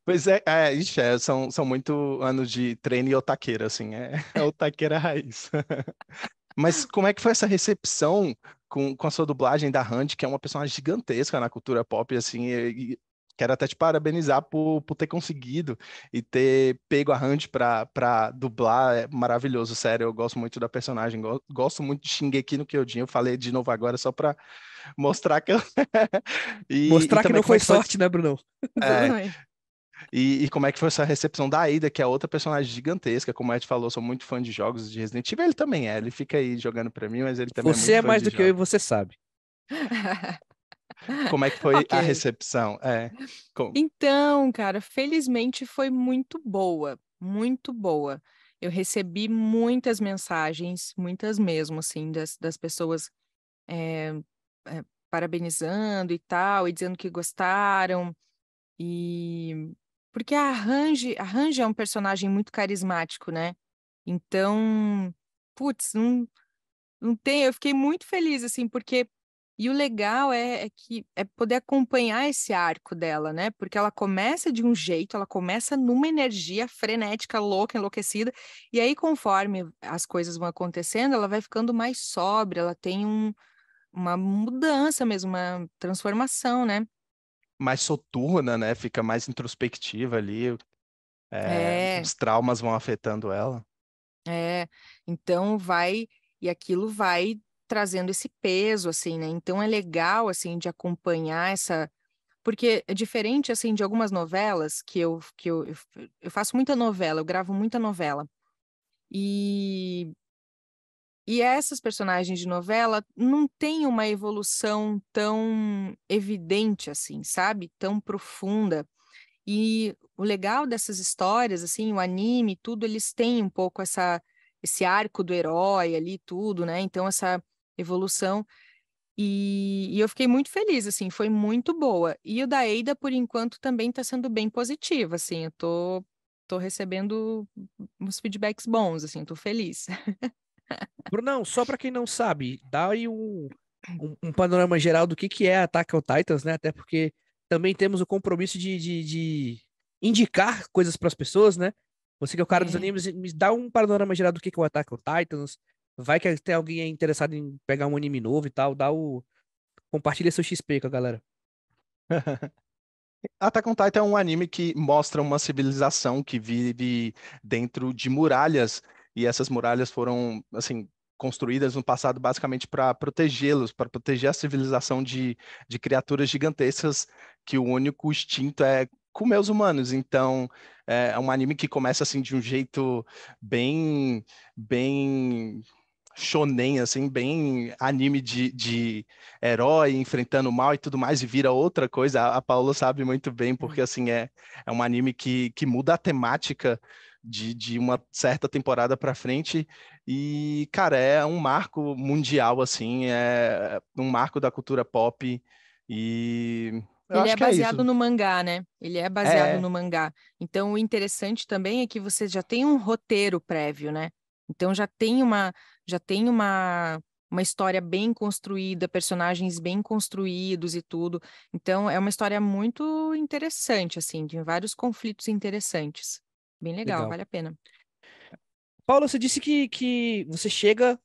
Pois ixi, são muito anos de treino e otaqueira, assim, é otaqueira raiz. Mas como é que foi essa recepção com a sua dublagem da Randy, que é uma personagem gigantesca na cultura pop, assim, e quero até te parabenizar por ter conseguido e ter pego a Randy pra dublar, é maravilhoso, sério, eu gosto muito da personagem, gosto muito de Shingeki no Kyojin, eu falei de novo agora só pra mostrar que eu... E
mostrar que
também
não
como é
foi
que foi...
sorte, né, Brunão?
É,
Exatamente.
e como é que foi essa recepção da Ada, que é outra personagem gigantesca, como a Ed falou, sou muito fã de jogos de Resident Evil, ele também é, ele fica aí jogando pra mim, mas ele também é
Você
muito
é
fã
mais
de
do que eu e
jogos.
você sabe.
Como é que foi a
Ok.
recepção?
Então, cara, felizmente foi muito boa, muito boa. Eu recebi muitas mensagens, muitas mesmo, assim, das pessoas é, parabenizando e tal, e dizendo que gostaram. E porque a Range é um personagem muito carismático, né? Então, putz, não tem, eu fiquei muito feliz, assim, porque. E o legal é que é poder acompanhar esse arco dela, né? Porque ela começa de um jeito, ela começa numa energia frenética, louca, enlouquecida, e aí, conforme as coisas vão acontecendo, ela vai ficando mais sóbria, ela tem uma mudança mesmo, uma transformação, né?
Mais soturna, né? Fica mais introspectiva ali,
É,
os traumas vão afetando ela.
é. Então e aquilo vai trazendo esse peso, assim, né? Então é legal, assim, de acompanhar essa. Porque é diferente, assim, de algumas novelas eu faço muita novela, eu gravo muita novela. E, e essas personagens de novela não têm uma evolução tão evidente, assim, sabe? Tão profunda. E o legal dessas histórias, assim, o anime, tudo, eles têm um pouco esse arco do herói ali, tudo, né? Então, essa evolução. E eu fiquei muito feliz, assim, foi muito boa. E o da Eida, por enquanto, também está sendo bem positivo, assim, eu tô recebendo uns feedbacks bons, assim, tô feliz.
Brunão, só pra quem não sabe, dá aí um panorama geral do que é Attack on Titans, né? Até porque também temos o compromisso de indicar coisas pras pessoas, né? Você que é o cara dos
É.
animes, me dá um panorama geral do que é o Attack on Titans. Vai que tem alguém aí interessado em pegar um anime novo e tal, compartilha seu XP com a galera.
Attack on Titan é um anime que mostra uma civilização que vive dentro de muralhas, e essas muralhas foram, assim, construídas no passado basicamente para protegê-los, para proteger a civilização de criaturas gigantescas que o único instinto é comer os humanos. Então, é um anime que começa assim de um jeito bem shonen, assim, bem anime de herói enfrentando o mal e tudo mais, e vira outra coisa. A Paula sabe muito bem, porque assim é um anime que muda a temática de uma certa temporada para frente. E, cara, é um marco mundial, assim, é um marco da cultura pop. E eu
Ele é
acho que é
baseado
isso.
no mangá, né? Ele é baseado
É,
no mangá. Então, o interessante também é que você já tem um roteiro prévio, né? Então, já tem uma história bem construída, personagens bem construídos e tudo. Então, é uma história muito interessante, assim, tem vários conflitos interessantes. Bem legal,
Legal.
vale a pena.
Paulo, você disse que você chega,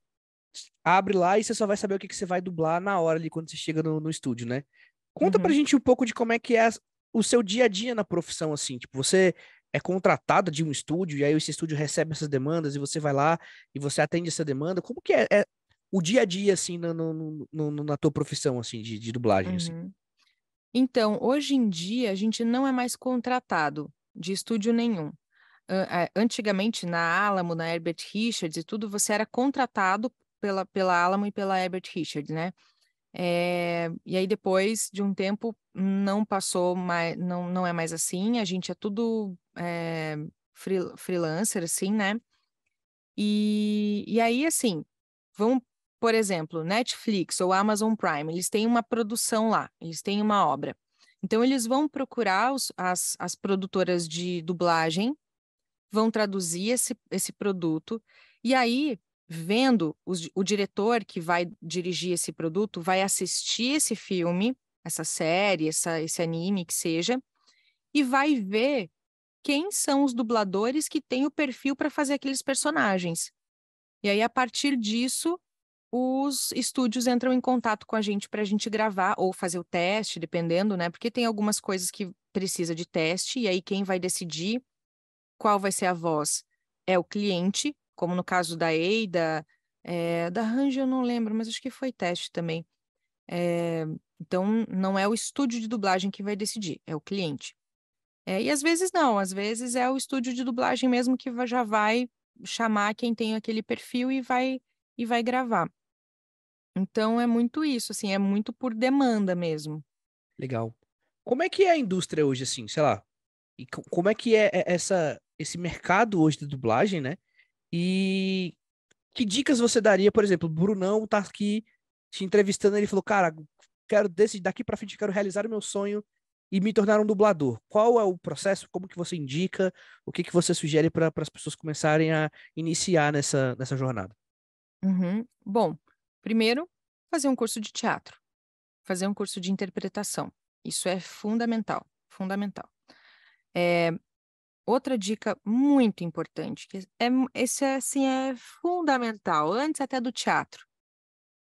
abre lá e você só vai saber o que você vai dublar na hora ali quando você chega no estúdio, né? Conta pra
Uhum.
gente um pouco de como é que é o seu dia a dia na profissão, assim. Tipo, você é contratado de um estúdio e aí esse estúdio recebe essas demandas e você vai lá e você atende essa demanda. Como que é o dia a dia, assim, na tua profissão, assim, de dublagem, assim?
Uhum. Então, hoje em dia, a gente não é mais contratado de estúdio nenhum. Antigamente, na Alamo, na Herbert Richards e tudo, você era contratado pela Alamo e pela Herbert Richards, né? E aí, depois de um tempo, não passou mais, não é mais assim, a gente é tudo freelancer, assim, né? E aí, assim, vão, por exemplo, Netflix ou Amazon Prime, eles têm uma produção lá, eles têm uma obra. Então, eles vão procurar as produtoras de dublagem, vão traduzir esse produto, e aí, vendo o diretor que vai dirigir esse produto, vai assistir esse filme, essa série, esse anime, que seja, e vai ver quem são os dubladores que têm o perfil para fazer aqueles personagens. E aí, a partir disso, os estúdios entram em contato com a gente para a gente gravar ou fazer o teste, dependendo, né? Porque tem algumas coisas que precisa de teste, e aí quem vai decidir qual vai ser a voz é o cliente, como no caso da Eida, da Range eu não lembro, mas acho que foi teste também. Então, não é o estúdio de dublagem que vai decidir, é o cliente. E às vezes não, às vezes é o estúdio de dublagem mesmo que já vai chamar quem tem aquele perfil e vai gravar. Então é muito isso, assim, é muito por demanda mesmo.
Legal. Como é que é a indústria hoje, assim, sei lá? E como é que é esse mercado hoje de dublagem, né? E que dicas você daria, por exemplo, o Brunão tá aqui te entrevistando, ele falou, cara, quero daqui pra frente, quero realizar o meu sonho e me tornar um dublador. Qual é o processo? Como que você indica? O que que você sugere para as pessoas começarem a iniciar nessa jornada?
Uhum. Bom, primeiro, fazer um curso de teatro, fazer um curso de interpretação. Isso é fundamental, fundamental. É, outra dica muito importante, esse assim, é fundamental, antes até do teatro.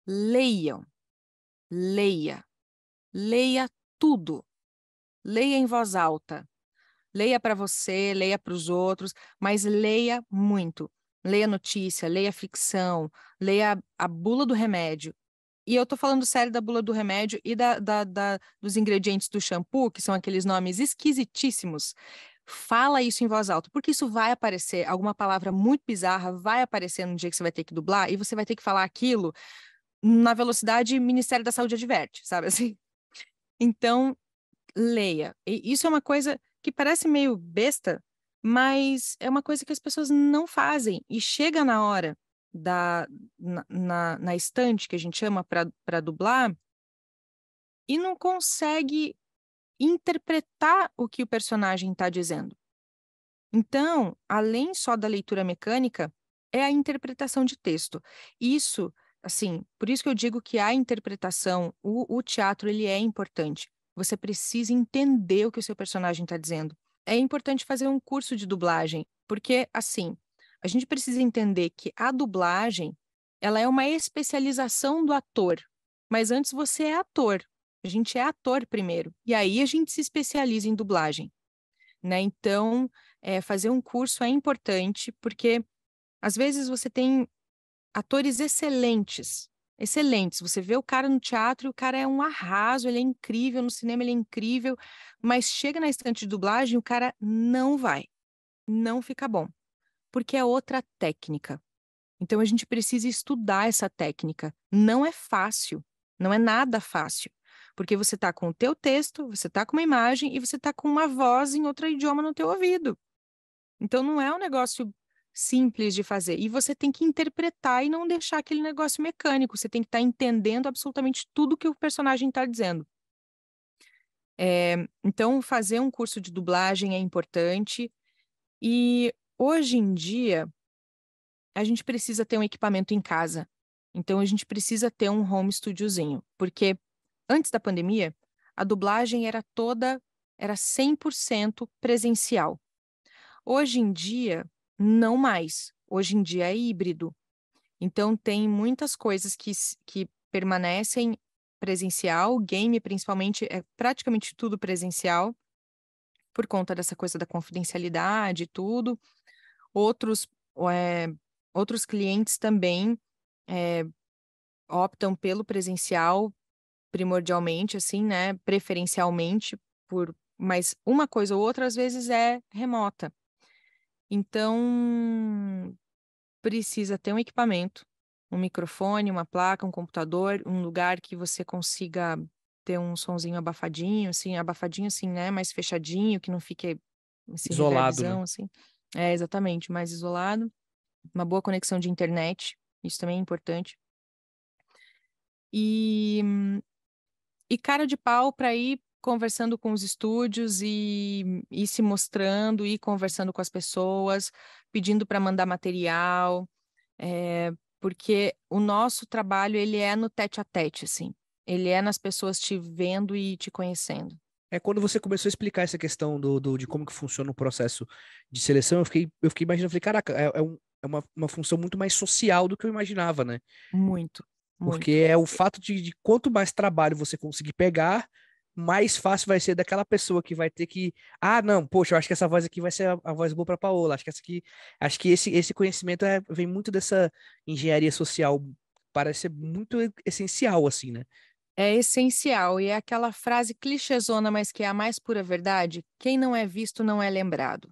Leiam, leia, leia tudo. Leia em voz alta. Leia para você, leia para os outros, mas leia muito. Leia notícia, leia ficção, leia a bula do remédio. E eu tô falando sério da bula do remédio e dos ingredientes do shampoo, que são aqueles nomes esquisitíssimos. Fala isso em voz alta, porque isso vai aparecer, alguma palavra muito bizarra vai aparecer no dia que você vai ter que dublar e você vai ter que falar aquilo na velocidade Ministério da Saúde adverte, sabe assim? Então, leia. E isso é uma coisa que parece meio besta, mas é uma coisa que as pessoas não fazem. E chega na hora na estante, que a gente chama para dublar, e não consegue interpretar o que o personagem está dizendo. Então, além só da leitura mecânica, é a interpretação de texto. Isso, assim, por isso que eu digo que a interpretação, o teatro, ele é importante. Você precisa entender o que o seu personagem está dizendo. É importante fazer um curso de dublagem, porque, assim, a gente precisa entender que a dublagem, ela é uma especialização do ator. Mas antes você é ator. A gente é ator primeiro. E aí a gente se especializa em dublagem, né? Então, fazer um curso é importante, porque às vezes você tem atores excelentes, excelentes. Você vê o cara no teatro e o cara é um arraso, ele é incrível, no cinema ele é incrível, mas chega na estante de dublagem, o cara não fica bom, porque é outra técnica. Então a gente precisa estudar essa técnica. Não é fácil, não é nada fácil. Porque você está com o teu texto, você está com uma imagem e você está com uma voz em outro idioma no teu ouvido. Então não é um negócio simples de fazer. E você tem que interpretar e não deixar aquele negócio mecânico. Você tem que estar entendendo absolutamente tudo que o personagem está dizendo. Então, fazer um curso de dublagem é importante. E hoje em dia, a gente precisa ter um equipamento em casa. Então, a gente precisa ter um home studiozinho. Porque antes da pandemia, a dublagem era 100% presencial. Hoje em dia, não mais. Hoje em dia é híbrido. Então, tem muitas coisas que permanecem presencial, game principalmente, é praticamente tudo presencial, por conta dessa coisa da confidencialidade e tudo. Outros, é, outros clientes também é, optam pelo presencial primordialmente, assim, né? Preferencialmente, mas uma coisa ou outra às vezes é remota. Então, precisa ter um equipamento, um microfone, uma placa, um computador, um lugar que você consiga ter um sonzinho abafadinho assim, né, mais fechadinho, que não fique esse
Isolado, né?
reverbzão, assim. Exatamente, mais isolado. Uma boa conexão de internet, isso também é importante. E cara de pau para ir conversando com os estúdios e se mostrando, e conversando com as pessoas, pedindo para mandar material, porque o nosso trabalho, ele é no tete a tete, assim. Ele é nas pessoas te vendo e te conhecendo.
Quando você começou a explicar essa questão de como que funciona o processo de seleção, eu fiquei imaginando, eu falei, caraca, é uma função muito mais social do que eu imaginava, né?
Muito,
Porque
muito.
é o fato de quanto mais trabalho você conseguir pegar, mais fácil vai ser daquela pessoa que vai ter que. Ah, não, poxa, eu acho que essa voz aqui vai ser a voz boa para Paola. Acho que essa aqui. Acho que esse conhecimento vem muito dessa engenharia social. Parece ser muito essencial, assim, né?
É essencial, e é aquela frase clichêzona, mas que é a mais pura verdade: quem não é visto não é lembrado.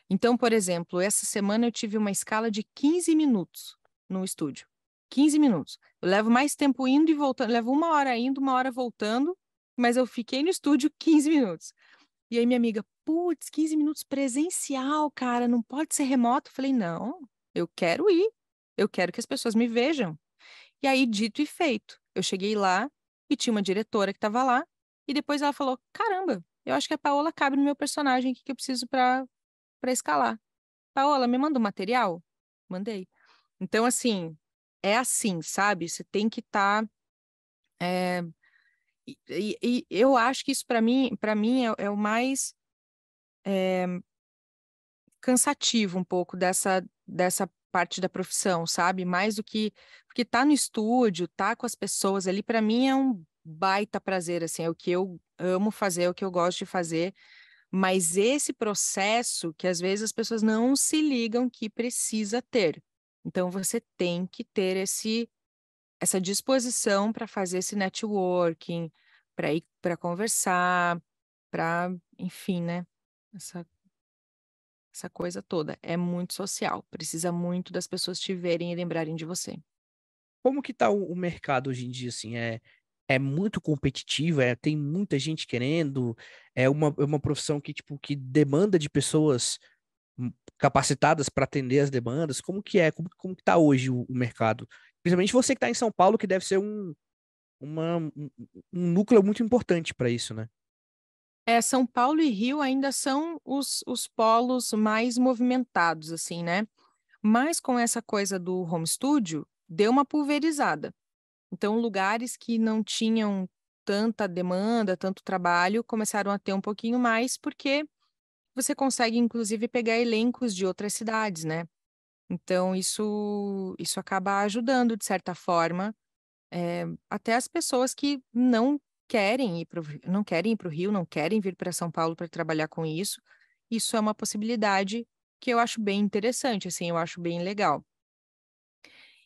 Então, por exemplo, essa semana eu tive uma escala de 15 minutos no estúdio. 15 minutos. Eu levo mais tempo indo e voltando, levo 1 hora indo, 1 hora voltando, mas eu fiquei no estúdio 15 minutos. E aí minha amiga, putz, 15 minutos presencial, cara, não pode ser remoto. Eu falei, não, eu quero ir. Eu quero que as pessoas me vejam. E aí, dito e feito, eu cheguei lá e tinha uma diretora que estava lá, e depois ela falou: caramba, eu acho que a Paola cabe no meu personagem, o que que eu preciso para escalar? Paola, me manda o material? Mandei. Então, é assim, sabe? Você tem que estar. E eu acho que isso, para mim é o mais cansativo um pouco dessa parte da profissão, sabe? Mais do que. Porque tá no estúdio, tá com as pessoas ali, para mim é um baita prazer, assim, é o que eu amo fazer, é o que eu gosto de fazer. Mas esse processo que às vezes as pessoas não se ligam que precisa ter. Então você tem que ter essa disposição para fazer esse networking, para ir para conversar, para, enfim, né? Essa, essa coisa toda. É muito social. Precisa muito das pessoas te verem e lembrarem de você.
Como que tá o mercado hoje em dia, assim? É muito competitivo, tem muita gente querendo, é uma profissão que, tipo, que demanda de pessoas capacitadas para atender as demandas. Como que é? Como que tá hoje o mercado? Principalmente você que está em São Paulo, que deve ser um núcleo muito importante para isso, né?
São Paulo e Rio ainda são os polos mais movimentados, assim, né? Mas com essa coisa do home studio, deu uma pulverizada. Então, lugares que não tinham tanta demanda, tanto trabalho, começaram a ter um pouquinho mais, porque você consegue, inclusive, pegar elencos de outras cidades, né? Então, isso acaba ajudando, de certa forma, até as pessoas que não querem ir para o Rio, não querem vir para São Paulo para trabalhar com isso. Isso é uma possibilidade que eu acho bem interessante, assim, eu acho bem legal.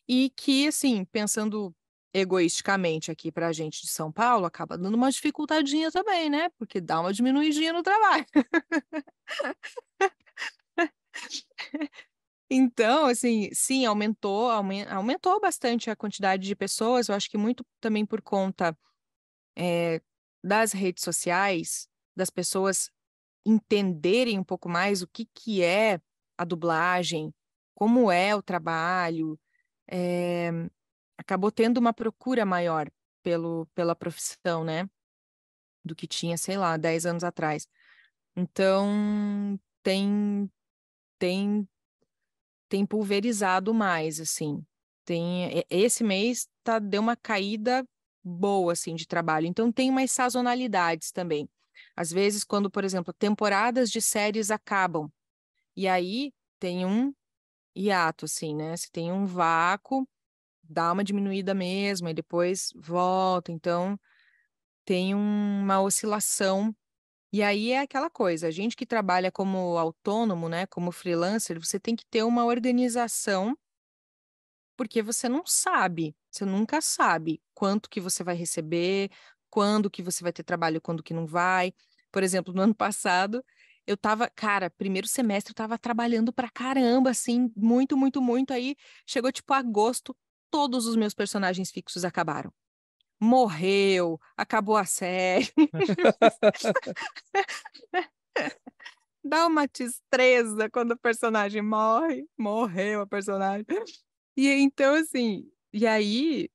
E que, assim, pensando egoisticamente aqui para a gente de São Paulo, acaba dando uma dificultadinha também, né? Porque dá uma diminuidinha no trabalho. Então, assim, sim, aumentou bastante a quantidade de pessoas, eu acho que muito também por conta das redes sociais, das pessoas entenderem um pouco mais o que que é a dublagem, como é o trabalho, é, acabou tendo uma procura maior pela profissão, né? Do que tinha, sei lá, 10 anos atrás. Então, tem, tem pulverizado mais, assim. Esse mês deu uma caída boa, assim, de trabalho. Então, tem umas sazonalidades também. Às vezes, quando, por exemplo, temporadas de séries acabam, e aí tem um hiato, assim, né? Se tem um vácuo, dá uma diminuída mesmo, e depois volta. Então, tem uma oscilação. E aí é aquela coisa, a gente que trabalha como autônomo, né, como freelancer, você tem que ter uma organização, porque você nunca sabe quanto que você vai receber, quando que você vai ter trabalho, quando que não vai. Por exemplo, no ano passado, cara, primeiro semestre eu tava trabalhando pra caramba, assim, muito, muito, muito. Aí chegou tipo agosto, todos os meus personagens fixos acabaram. Morreu, acabou a série. Dá uma tristeza quando o personagem morre, morreu a personagem. E então, assim, e aí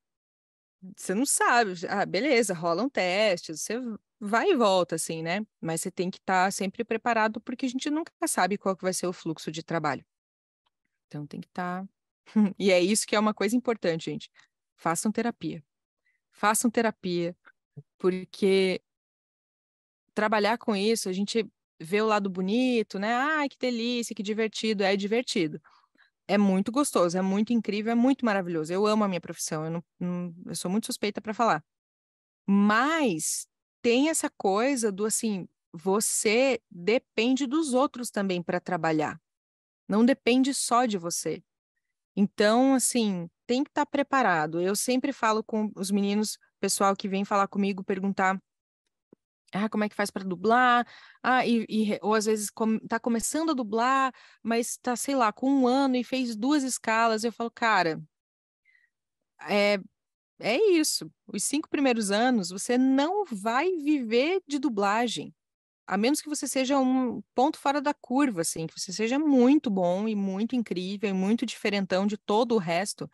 você não sabe, beleza, rolam testes, você vai e volta, assim, né? Mas você tem que estar sempre preparado, porque a gente nunca sabe qual que vai ser o fluxo de trabalho. Então tem que estar. E é isso que é uma coisa importante, gente. Façam terapia. Façam terapia, porque trabalhar com isso, a gente vê o lado bonito, né? Ai, que delícia, que divertido. É divertido. É muito gostoso, é muito incrível, é muito maravilhoso. Eu amo a minha profissão, eu sou muito suspeita para falar. Mas tem essa coisa do assim, você depende dos outros também para trabalhar. Não depende só de você. Então, assim, tem que estar preparado. Eu sempre falo com os meninos, pessoal que vem falar comigo, perguntar como é que faz para dublar? Ou às vezes tá começando a dublar, mas tá, sei lá, com 1 ano e fez 2 escalas. Eu falo, cara, é, é isso. Os 5 primeiros anos você não vai viver de dublagem. A menos que você seja um ponto fora da curva, assim, que você seja muito bom e muito incrível e muito diferentão de todo o resto.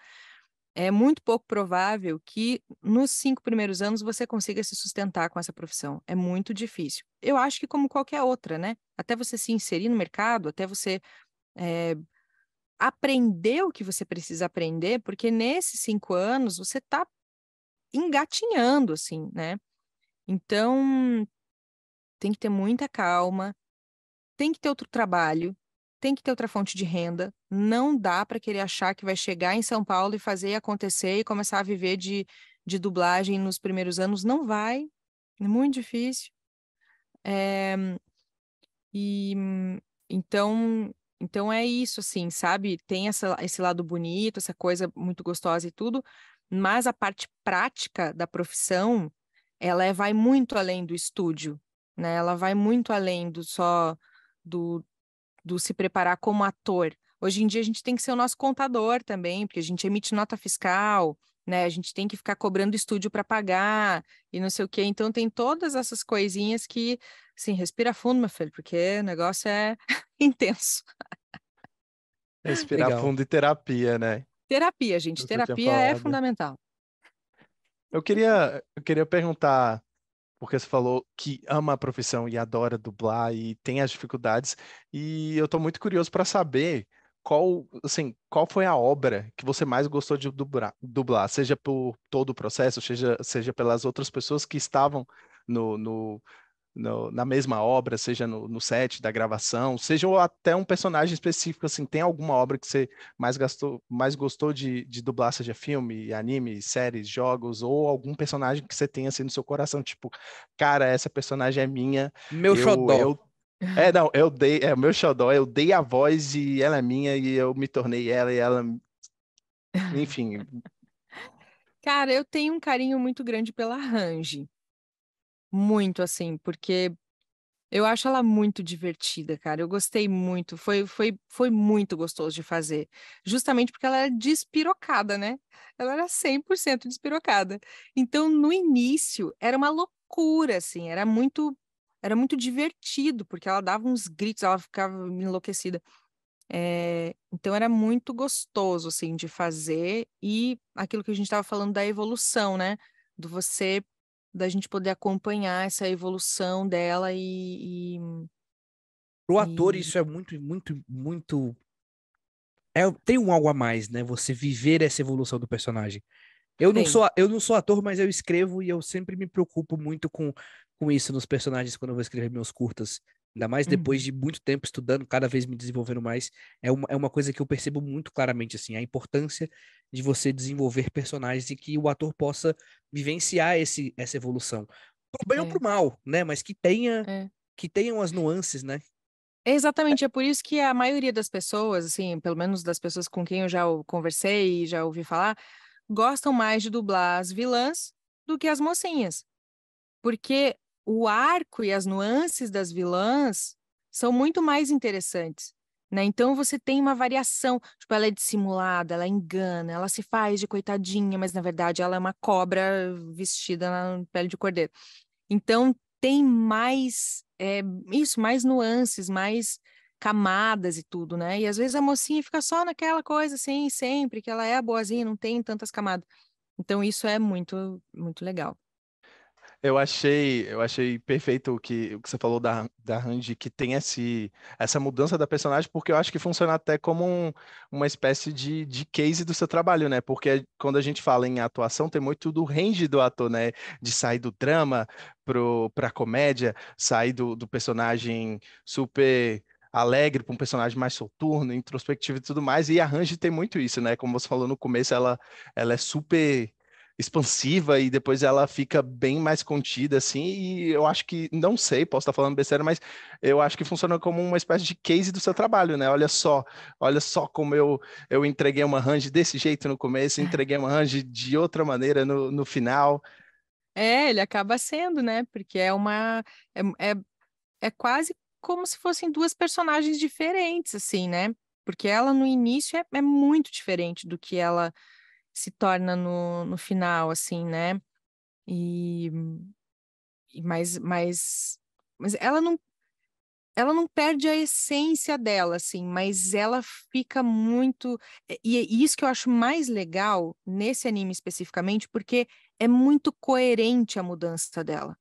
É muito pouco provável que nos 5 primeiros anos você consiga se sustentar com essa profissão. É muito difícil. Eu acho que como qualquer outra, né? Até você se inserir no mercado, até você aprender o que você precisa aprender, porque nesses 5 anos você está engatinhando, assim, né? Então, tem que ter muita calma, tem que ter outro trabalho, tem que ter outra fonte de renda. Não dá para querer achar que vai chegar em São Paulo e fazer acontecer e começar a viver de dublagem nos primeiros anos. Não vai, é muito difícil. E então, então é isso, assim, sabe? Tem esse lado bonito, essa coisa muito gostosa e tudo, mas a parte prática da profissão, vai muito além do estúdio, né? Ela vai muito além do só do se preparar como ator. Hoje em dia a gente tem que ser o nosso contador também, porque a gente emite nota fiscal, né? A gente tem que ficar cobrando estúdio para pagar e não sei o quê. Então tem todas essas coisinhas que, assim, respira fundo, meu filho, porque o negócio é intenso.
Respirar
Legal.
fundo e terapia, né?
Terapia, gente,
Você tinha
terapia é
falado.
fundamental.
Eu queria perguntar, porque você falou que ama a profissão e adora dublar e tem as dificuldades, e eu tô muito curioso para saber qual foi a obra que você mais gostou de dublar, seja por todo o processo, seja pelas outras pessoas que estavam na mesma obra, seja no set da gravação, seja ou até um personagem específico, assim, tem alguma obra que você mais gostou de dublar, seja filme, anime, séries, jogos, ou algum personagem que você tem assim no seu coração, tipo, cara, essa personagem é minha,
Meu
eu,
xodó.
eu, não, o meu xodó, eu dei a voz e ela é minha e eu me tornei ela e ela, enfim,
Cara, eu tenho um carinho muito grande pela Range. Muito, assim, porque eu acho ela muito divertida, cara. Eu gostei muito. Foi muito gostoso de fazer. Justamente porque ela era despirocada, né? Ela era 100% despirocada. Então, no início, era uma loucura, assim. Era muito divertido, porque ela dava uns gritos, ela ficava enlouquecida. Então, era muito gostoso, assim, de fazer. E aquilo que a gente estava falando da evolução, né? Do você da gente poder acompanhar essa evolução dela
Pro ator,
e
isso é muito, muito, muito. Tem um algo a mais, né? Você viver essa evolução do personagem.
tem.
Eu não sou ator, mas eu escrevo e eu sempre me preocupo muito com isso nos personagens quando eu vou escrever meus curtas. Ainda mais depois
Uhum.
de muito tempo estudando, cada vez me desenvolvendo mais. É uma coisa que eu percebo muito claramente, assim, a importância de você desenvolver personagens e que o ator possa vivenciar essa evolução. Pro bem ou
É,
pro mal, né? Mas
é.
que tenham as nuances, né?
Exatamente, é por isso que a maioria das pessoas, assim, pelo menos das pessoas com quem eu já conversei e já ouvi falar, gostam mais de dublar as vilãs do que as mocinhas. Porque o arco e as nuances das vilãs são muito mais interessantes, né? Então você tem uma variação, tipo, ela é dissimulada, ela engana, ela se faz de coitadinha, mas na verdade ela é uma cobra vestida na pele de cordeiro. Então tem mais isso, mais nuances, mais camadas e tudo, né? E às vezes a mocinha fica só naquela coisa assim, sempre que ela é a boazinha, não tem tantas camadas. Então isso é muito, muito legal.
Eu achei perfeito o que você falou da Randy, que tem essa mudança da personagem, porque eu acho que funciona até como uma espécie de case do seu trabalho, né? Porque quando a gente fala em atuação, tem muito do range do ator, né? De sair do drama pra comédia, sair do personagem super alegre para um personagem mais soturno, introspectivo e tudo mais. E a Randy tem muito isso, né? Como você falou no começo, ela é super expansiva e depois ela fica bem mais contida, assim, e eu acho que, não sei, posso estar falando besteira, mas eu acho que funciona como uma espécie de case do seu trabalho, né? Olha só como eu entreguei uma range desse jeito no começo, entreguei uma range de outra maneira no final.
Ele acaba sendo, né? Porque é, é, é quase como se fossem duas personagens diferentes, assim, né? Porque ela no início é muito diferente do que ela se torna no final, assim, né? E, mas ela não perde a essência dela, assim, mas ela fica muito. E é isso que eu acho mais legal nesse anime especificamente, porque é muito coerente a mudança dela.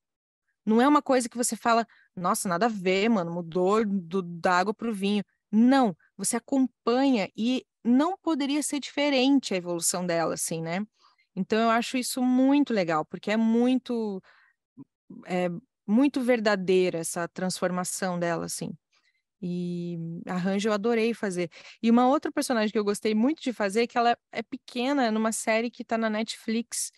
Não é uma coisa que você fala, nossa, nada a ver, mano, mudou da água pro vinho. Não, você acompanha e não poderia ser diferente a evolução dela, assim, né? Então eu acho isso muito legal, porque é muito verdadeira essa transformação dela, assim. E a Range eu adorei fazer. E uma outra personagem que eu gostei muito de fazer, que ela é pequena, numa série que tá na Netflix.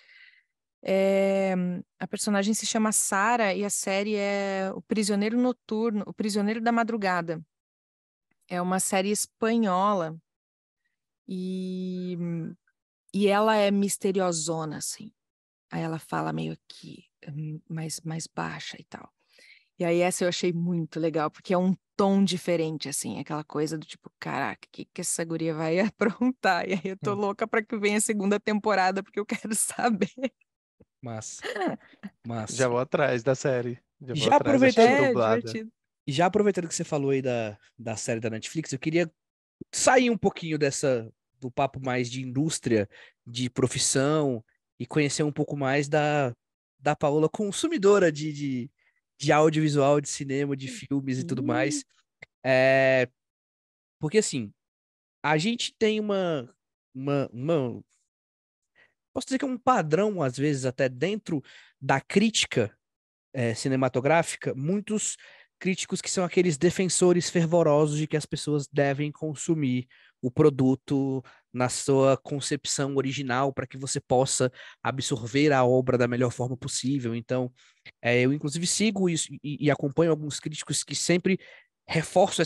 É, a personagem se chama Sarah e a série é O Prisioneiro Noturno, O Prisioneiro da Madrugada. É uma série espanhola e, e ela é misteriosona, assim. Aí ela fala meio que mais baixa e tal. E aí essa eu achei muito legal, porque é um tom diferente, assim, aquela coisa do tipo, caraca, o que que essa guria vai aprontar? E aí eu tô
Hum.
louca para que venha a segunda temporada, porque eu quero saber.
Massa, massa.
Já vou atrás da série, já vou
Já
atrás, assistir
aproveitando,
É
dublada.
divertido.
já aproveitando que você falou aí da série da Netflix, eu queria sair um pouquinho do papo mais de indústria, de profissão e conhecer um pouco mais da Paola consumidora de audiovisual, de cinema, de filmes e tudo
Ih,
mais. É, porque assim, a gente tem posso dizer que é um padrão, às vezes, até dentro da crítica cinematográfica, muitos críticos que são aqueles defensores fervorosos de que as pessoas devem consumir o produto na sua concepção original para que você possa absorver a obra da melhor forma possível. Então, eu inclusive sigo isso e acompanho alguns críticos que sempre reforçam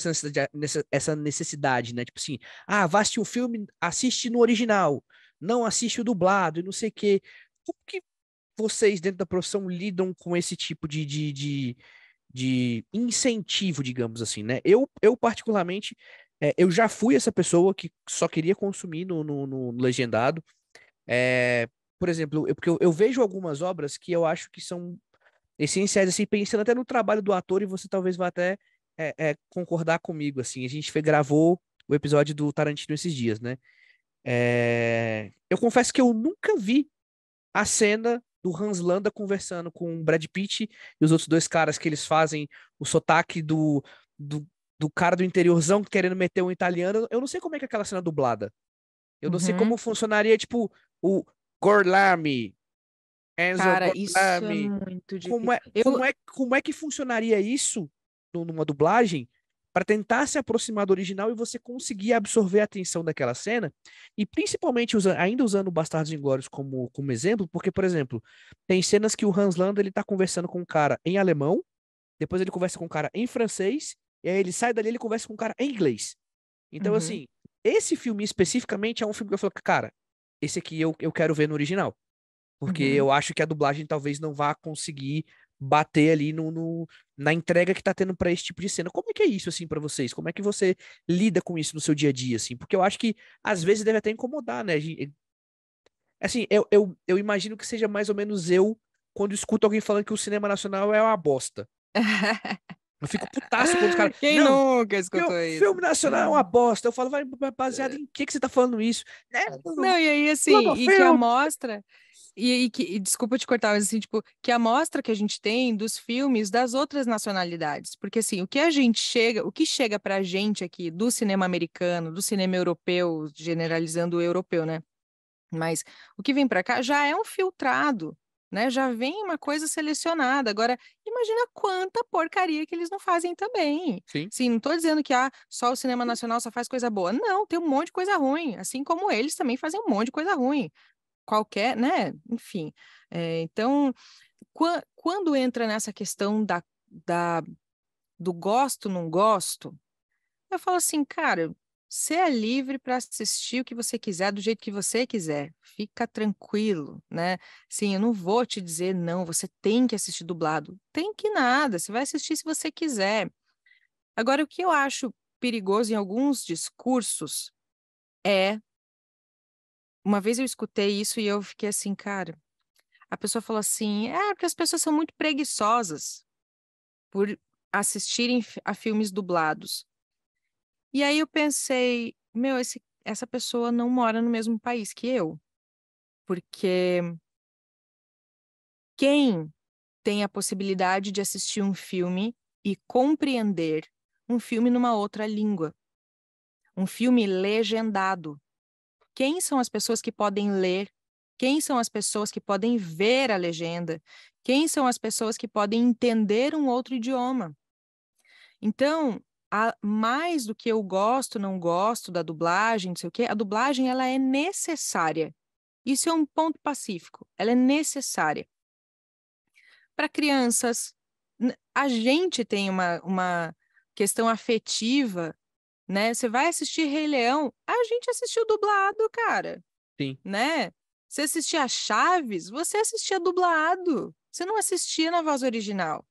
essa necessidade, né? Tipo assim, vá assistir um filme, assiste no original, não assiste o dublado e não sei o quê. Como que vocês, dentro da profissão, lidam com esse tipo de incentivo, digamos assim, né? Eu particularmente, eu já fui essa pessoa que só queria consumir no legendado. É, por exemplo, porque eu vejo algumas obras que eu acho que são essenciais, assim, pensando até no trabalho do ator, e você talvez vá até concordar comigo, assim. A gente gravou o episódio do Tarantino esses dias, né? Eu confesso que eu nunca vi a cena do Hans Landa conversando com o Brad Pitt e os outros dois caras que eles fazem o sotaque do, do cara do interiorzão querendo meter um italiano. Eu não sei como é que é aquela cena dublada. Eu não sei como
uhum.
funcionaria, tipo, o Gorlami, Enzo
Cara, isso é
Gorlami.
muito
Como
difícil.
é, como é, como é que funcionaria isso numa dublagem para tentar se aproximar do original e você conseguir absorver a atenção daquela cena? E principalmente ainda usando o Bastardos Inglórios como exemplo, porque, por exemplo, tem cenas que o Hans Landa ele tá conversando com um cara em alemão, depois ele conversa com um cara em francês, e aí ele sai dali e ele conversa com um cara em inglês. Então,
Uhum,
assim, esse filme especificamente é um filme que eu falo, cara, esse aqui eu quero ver no original. Porque
uhum.
eu acho que a dublagem talvez não vá conseguir bater ali na entrega que tá tendo pra esse tipo de cena. Como é que é isso, assim, pra vocês? Como é que você lida com isso no seu dia a dia, assim? Porque eu acho que às vezes deve até incomodar, né? Assim, eu imagino que seja mais ou menos eu quando escuto alguém falando que o cinema nacional é uma bosta. Eu fico putaço quando os caras.
Quem
Não,
nunca escutou isso?
filme nacional é uma bosta. Eu falo, vai baseado em que você tá falando isso? Né?
Não, e aí assim, e que a
Globoplay.
mostra. E desculpa te cortar, mas assim, tipo, que a amostra que a gente tem dos filmes das outras nacionalidades. Porque assim, o que chega pra gente aqui do cinema americano, do cinema europeu, generalizando o europeu, né? Mas o que vem pra cá já é um filtrado, né? Já vem uma coisa selecionada. Agora, imagina quanta porcaria que eles não fazem também.
Sim.
Sim, não tô dizendo que só o cinema nacional só faz coisa boa. Não, tem um monte de coisa ruim, assim como eles também fazem um monte de coisa ruim qualquer, né? Enfim. Então, quando entra nessa questão do gosto, não gosto, eu falo assim, cara, você é livre para assistir o que você quiser, do jeito que você quiser. Fica tranquilo, né? Sim, eu não vou te dizer, não, você tem que assistir dublado. Tem que nada, você vai assistir se você quiser. Agora, o que eu acho perigoso em alguns discursos é. Uma vez eu escutei isso e eu fiquei assim, cara. A pessoa falou assim: porque as pessoas são muito preguiçosas por assistirem a filmes dublados. E aí eu pensei, meu, essa pessoa não mora no mesmo país que eu, porque quem tem a possibilidade de assistir um filme e compreender um filme numa outra língua, um filme legendado? Quem são as pessoas que podem ler? Quem são as pessoas que podem ver a legenda? Quem são as pessoas que podem entender um outro idioma? Então, mais do que eu gosto, não gosto da dublagem, não sei o quê, a dublagem ela é necessária. Isso é um ponto pacífico. Ela é necessária. Para crianças, a gente tem uma questão afetiva, né? Você vai assistir Rei Leão, a gente assistiu dublado, cara,
Sim.
né? Você assistia Chaves, você assistia dublado. Você não assistia na voz original.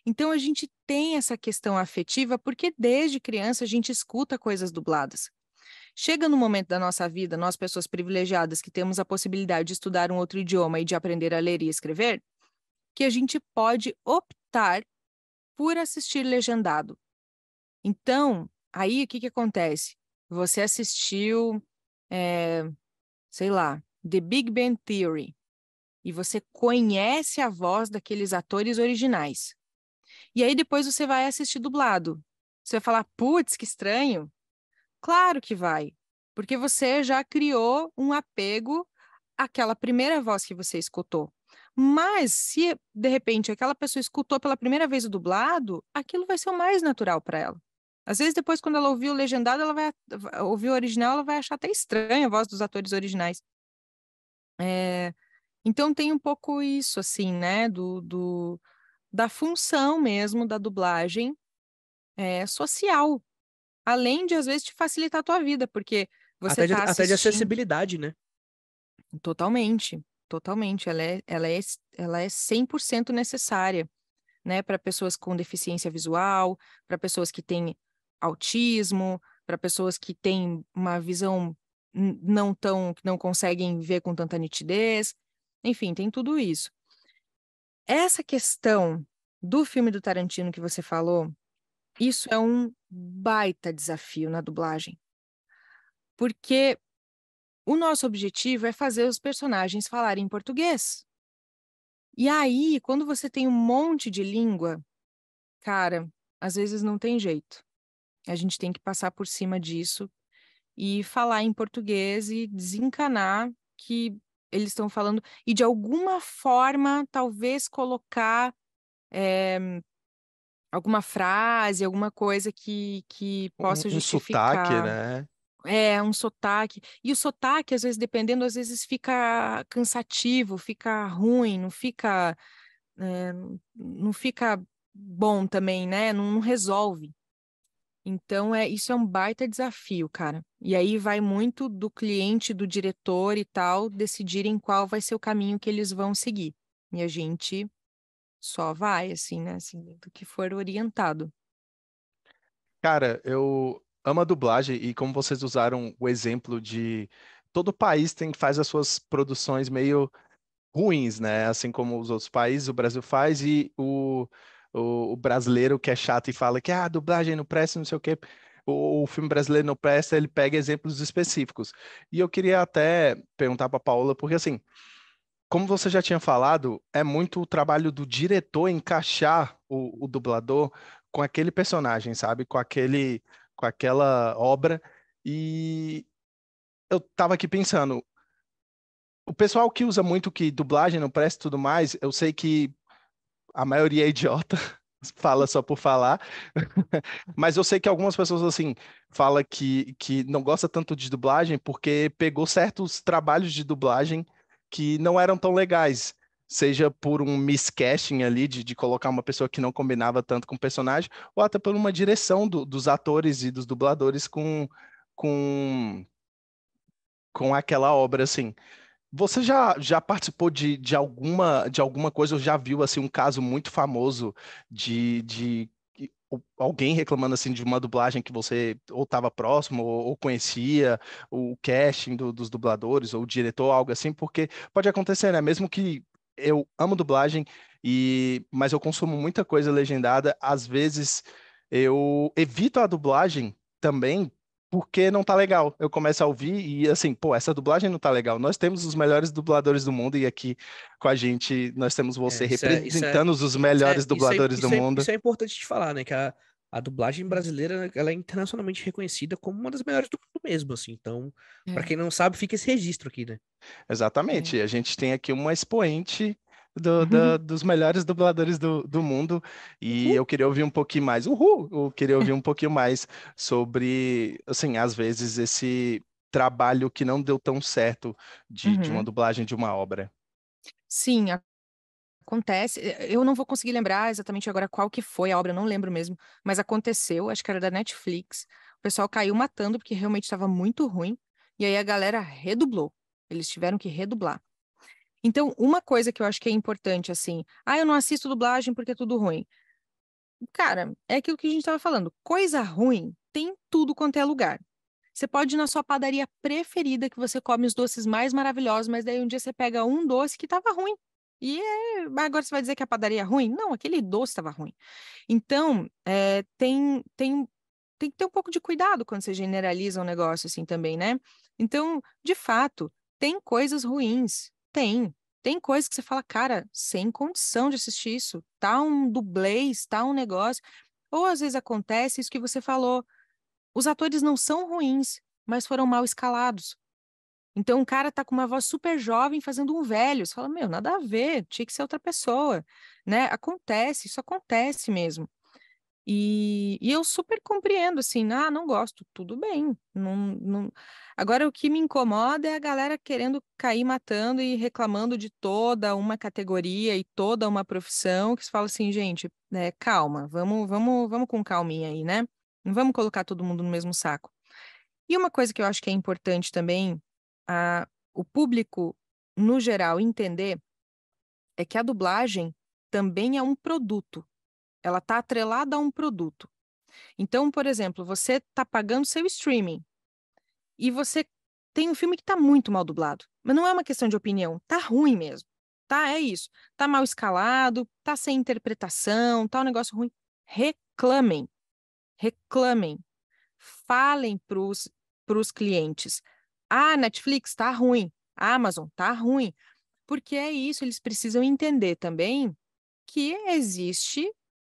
Então a gente tem essa questão afetiva porque desde criança a gente escuta coisas dubladas. Chega no momento da nossa vida, nós pessoas privilegiadas que temos a possibilidade de estudar um outro idioma e de aprender a ler e escrever, que a gente pode optar por assistir legendado. Então, aí o que acontece? Você assistiu, sei lá, The Big Bang Theory, e você conhece a voz daqueles atores originais. E aí depois você vai assistir dublado. Você vai falar, putz, que estranho. Claro que vai, porque você já criou um apego àquela primeira voz que você escutou. Mas se de repente aquela pessoa escutou pela primeira vez o dublado, aquilo vai ser o mais natural para ela. Às vezes depois quando ela ouvir o legendado, ela vai ouvir o original, ela vai achar até estranha a voz dos atores originais. Então tem um pouco isso assim, né, da função mesmo da dublagem social, além de às vezes te facilitar a tua vida, porque você está
Até de
assistindo
acessibilidade, né?
totalmente, totalmente, ela é 100% necessária, né, para pessoas com deficiência visual, para pessoas que têm autismo, para pessoas que têm uma visão que não conseguem ver com tanta nitidez, enfim, tem tudo isso. Essa questão do filme do Tarantino que você falou, isso é um baita desafio na dublagem, porque o nosso objetivo é fazer os personagens falarem português. E aí, quando você tem um monte de língua, cara, às vezes não tem jeito. A gente tem que passar por cima disso e falar em português e desencanar que eles estão falando, e de alguma forma, talvez colocar alguma frase, alguma coisa que possa
Um sotaque,
justificar.
né?
Um sotaque. E o sotaque, às vezes, dependendo, às vezes fica cansativo, fica ruim, é, não fica bom também, né? Não resolve. Então, isso é um baita desafio, cara. E aí vai muito do cliente, do diretor e tal, decidirem qual vai ser o caminho que eles vão seguir. E a gente só vai, assim, né? Assim, do que for orientado.
Cara, eu amo a dublagem e como vocês usaram o exemplo de todo país faz as suas produções meio ruins, né? Assim como os outros países, o Brasil faz e o brasileiro que é chato e fala que a dublagem não presta, não sei o quê. O filme brasileiro não presta, ele pega exemplos específicos. E eu queria até perguntar para Paola, porque assim, como você já tinha falado, é muito o trabalho do diretor encaixar o dublador com aquele personagem, sabe? Com aquela obra. E eu tava aqui pensando, o pessoal que usa muito que dublagem não presta e tudo mais, eu sei que a maioria é idiota, fala só por falar, mas eu sei que algumas pessoas, assim, fala que não gosta tanto de dublagem porque pegou certos trabalhos de dublagem que não eram tão legais, seja por um miscasting ali, de colocar uma pessoa que não combinava tanto com o personagem, ou até por uma direção dos atores e dos dubladores com, com aquela obra, assim. Você já participou de alguma coisa, ou já viu assim um caso muito famoso de alguém reclamando assim de uma dublagem que você ou estava próximo ou conhecia o casting dos dubladores ou o diretor, algo assim? Porque pode acontecer, né? Mesmo que eu amo dublagem mas eu consumo muita coisa legendada, às vezes eu evito a dublagem também porque não tá legal. Eu começo a ouvir e assim, pô, essa dublagem não tá legal. Nós temos os melhores dubladores do mundo e aqui com a gente nós temos você representando os melhores dubladores do mundo.
isso é importante de falar, né? Que a dublagem brasileira, ela é internacionalmente reconhecida como uma das melhores do mundo mesmo, assim. Então, pra
É,
quem não sabe, fica esse registro aqui, né?
é.
Exatamente. A gente tem aqui uma expoente dos melhores dubladores do mundo e
Uhul.
eu queria ouvir um pouquinho mais. Uhul! Eu queria ouvir um pouquinho mais sobre, assim, às vezes esse trabalho que não deu tão certo de uma
Uhum.
dublagem de uma obra.
Sim, acontece. Eu não vou conseguir lembrar exatamente agora qual que foi a obra, não lembro mesmo, mas aconteceu, acho que era da Netflix. O pessoal caiu matando porque realmente estava muito ruim, e aí a galera redublou. Eles tiveram que redublar. Então, uma coisa que eu acho que é importante, assim, eu não assisto dublagem porque é tudo ruim. Cara, é aquilo que a gente estava falando. Coisa ruim tem em tudo quanto é lugar. Você pode ir na sua padaria preferida, que você come os doces mais maravilhosos, mas daí um dia você pega um doce que estava ruim. Agora você vai dizer que a padaria é ruim? Não, aquele doce estava ruim. Então, tem que ter um pouco de cuidado quando você generaliza um negócio assim também, né? Então, de fato, tem coisas ruins. Tem. Tem coisas que você fala, cara, sem condição de assistir isso. Tá um dublês, tá um negócio. Ou às vezes acontece isso que você falou. Os atores não são ruins, mas foram mal escalados. Então, um cara tá com uma voz super jovem fazendo um velho. Você fala, meu, nada a ver, tinha que ser outra pessoa, né? Acontece, isso acontece mesmo. E eu super compreendo, assim, não gosto, tudo bem. Agora, o que me incomoda é a galera querendo cair matando e reclamando de toda uma categoria e toda uma profissão, que se fala assim, gente, calma, vamos com calminha aí, né? Não vamos colocar todo mundo no mesmo saco. E uma coisa que eu acho que é importante também, o público, no geral, entender é que a dublagem também é um produto. Ela está atrelada a um produto. Então, por exemplo, você está pagando seu streaming e você tem um filme que está muito mal dublado. Mas não é uma questão de opinião, tá ruim mesmo. Tá, é isso. Tá mal escalado, tá sem interpretação, tá um negócio ruim. Reclamem, reclamem. Falem pros clientes. Netflix tá ruim. A Amazon tá ruim. Porque é isso, eles precisam entender também que existe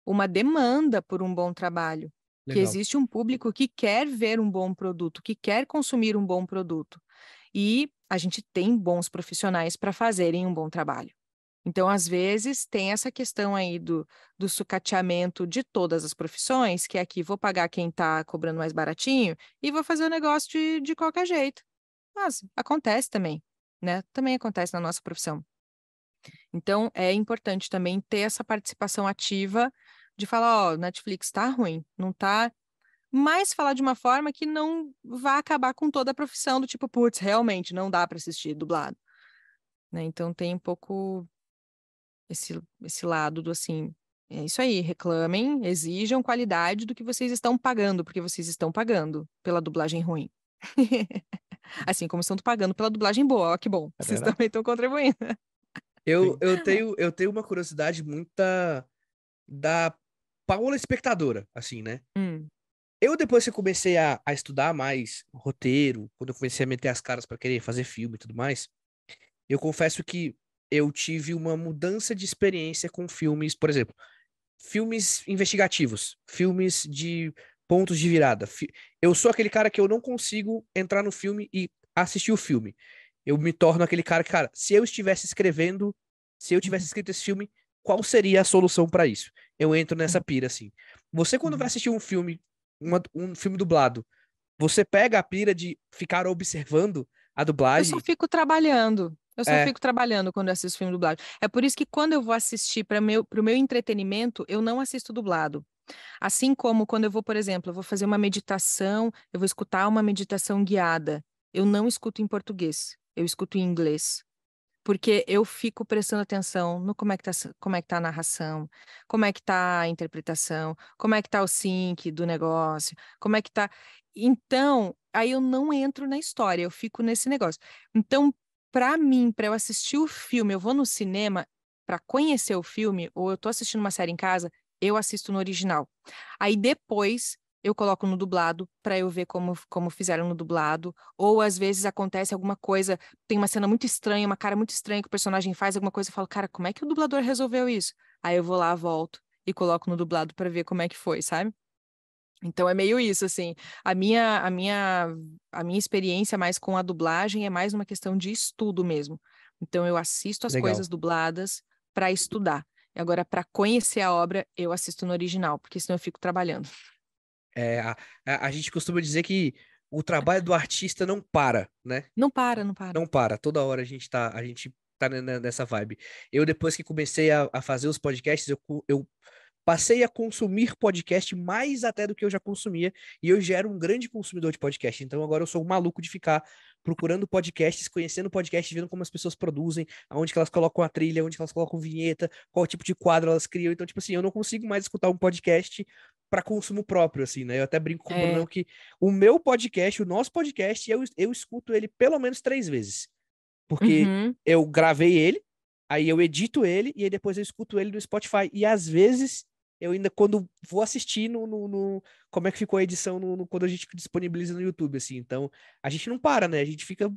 uma demanda por um bom trabalho, que
Legal.
existe um público que quer ver um bom produto, que quer consumir um bom produto. E a gente tem bons profissionais para fazerem um bom trabalho. Então, às vezes, tem essa questão aí do sucateamento de todas as profissões, que é aqui vou pagar quem está cobrando mais baratinho e vou fazer o negócio de qualquer jeito. Mas acontece também, né? Também acontece na nossa profissão. Então, é importante também ter essa participação ativa de falar, ó, Netflix tá ruim, não tá, mas falar de uma forma que não vá acabar com toda a profissão do tipo, putz, realmente não dá para assistir dublado, né? Então tem um pouco esse lado do assim, é isso aí, reclamem, exijam qualidade do que vocês estão pagando, porque vocês estão pagando pela dublagem ruim. Assim como estão pagando pela dublagem boa, ó, que bom, vocês
Tarará.
também estão contribuindo.
Sim.
Eu tenho uma curiosidade muita da Paola espectadora, assim, né?
Hum,
Eu, depois que eu comecei a estudar mais roteiro, quando eu comecei a meter as caras pra querer fazer filme e tudo mais, eu confesso que eu tive uma mudança de experiência com filmes, por exemplo, filmes investigativos, filmes de pontos de virada. Eu sou aquele cara que eu não consigo entrar no filme e assistir o filme. Eu me torno aquele cara que, cara, se eu estivesse escrevendo, se eu tivesse escrito esse filme, qual seria a solução para isso? Eu entro nessa pira, assim. Você, quando vai assistir um filme, um filme dublado, você pega a pira de ficar observando a
Eu só
dublagem?
fico trabalhando. Eu só
É,
fico trabalhando quando eu assisto filme dublado. É por isso que quando eu vou assistir pro meu entretenimento, eu não assisto dublado. Assim como quando eu vou, por exemplo, eu vou fazer uma meditação, eu vou escutar uma meditação guiada. Eu não escuto em português, eu escuto em inglês. Porque eu fico prestando atenção no como é que tá a narração, como é que tá a interpretação, como é que tá o sync do negócio, como é que tá. Então, aí eu não entro na história, eu fico nesse negócio. Então, para mim, para eu assistir o filme, eu vou no cinema para conhecer o filme, ou eu tô assistindo uma série em casa, eu assisto no original. Aí depois eu coloco no dublado para eu ver como fizeram no dublado, ou às vezes acontece alguma coisa, tem uma cena muito estranha, uma cara muito estranha que o personagem faz alguma coisa e eu falo, cara, como é que o dublador resolveu isso? Aí eu vou lá, volto e coloco no dublado para ver como é que foi, sabe? Então é meio isso, assim. A minha experiência mais com a dublagem é mais uma questão de estudo mesmo. Então eu assisto as
legal.
coisas dubladas para estudar. E agora, para conhecer a obra, eu assisto no original, porque senão eu fico trabalhando.
É, a gente costuma dizer que o trabalho do artista não para, né?
Não para, não para.
Não para. Toda hora a gente tá nessa vibe. Eu, depois que comecei a fazer os podcasts, eu passei a consumir podcast mais até do que eu já consumia, e eu já era um grande consumidor de podcast. Então agora eu sou um maluco de ficar procurando podcasts, conhecendo podcasts, vendo como as pessoas produzem, aonde que elas colocam a trilha, onde que elas colocam vinheta, qual tipo de quadro elas criam. Então, tipo assim, eu não consigo mais escutar um podcast para consumo próprio, assim, né? Eu até brinco com o Brunão
É.
que o meu podcast, o nosso podcast, eu escuto ele pelo menos 3 vezes. Porque
Uhum.
eu gravei ele, aí eu edito ele, e aí depois eu escuto ele no Spotify. E às vezes, eu ainda, quando vou assistir como é que ficou a edição quando a gente disponibiliza no YouTube, assim. Então, a gente não para, né? A gente fica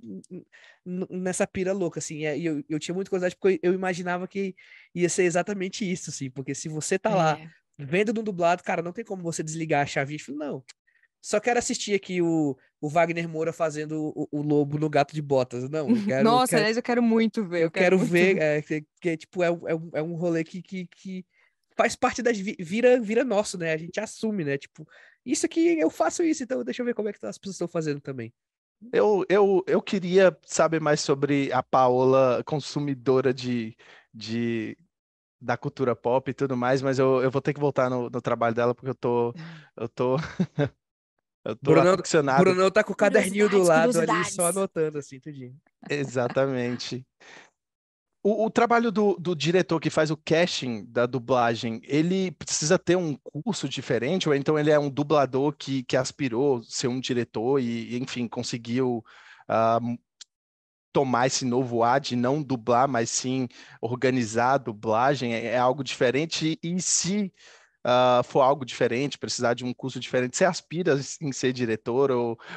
nessa pira louca, assim. E eu tinha muita curiosidade, porque eu imaginava que ia ser exatamente isso, assim. Porque se você tá lá
É.
vendo no dublado, cara, não tem como você desligar a chavinha e falar, não. Só quero assistir aqui o Wagner Moura fazendo o lobo no Gato de Botas. Não, eu quero, eu
Nossa,
quero,
aliás, eu quero muito ver,
eu
eu quero
quero
muito
ver,
ver.
tipo, é um rolê que faz parte vira nosso, né? A gente assume, né? Tipo, isso aqui, eu faço isso, então deixa eu ver como é que as pessoas estão fazendo também.
Eu queria saber mais sobre a Paola, consumidora de, da cultura pop e tudo mais, mas eu vou ter que voltar no trabalho dela porque eu tô, eu tô
Brunão,
aficionado.
Brunão tá com o caderninho do
Curiosidades,
lado ali, só
curiosidades.
anotando, assim, tudinho.
Exatamente. O trabalho do diretor que faz o casting da dublagem, ele precisa ter um curso diferente, ou então ele é um dublador que aspirou ser um diretor e enfim, conseguiu ah, tomar esse novo ar de não dublar, mas sim organizar a dublagem? É algo diferente? E se for algo diferente, precisar de um curso diferente, você aspira em ser diretor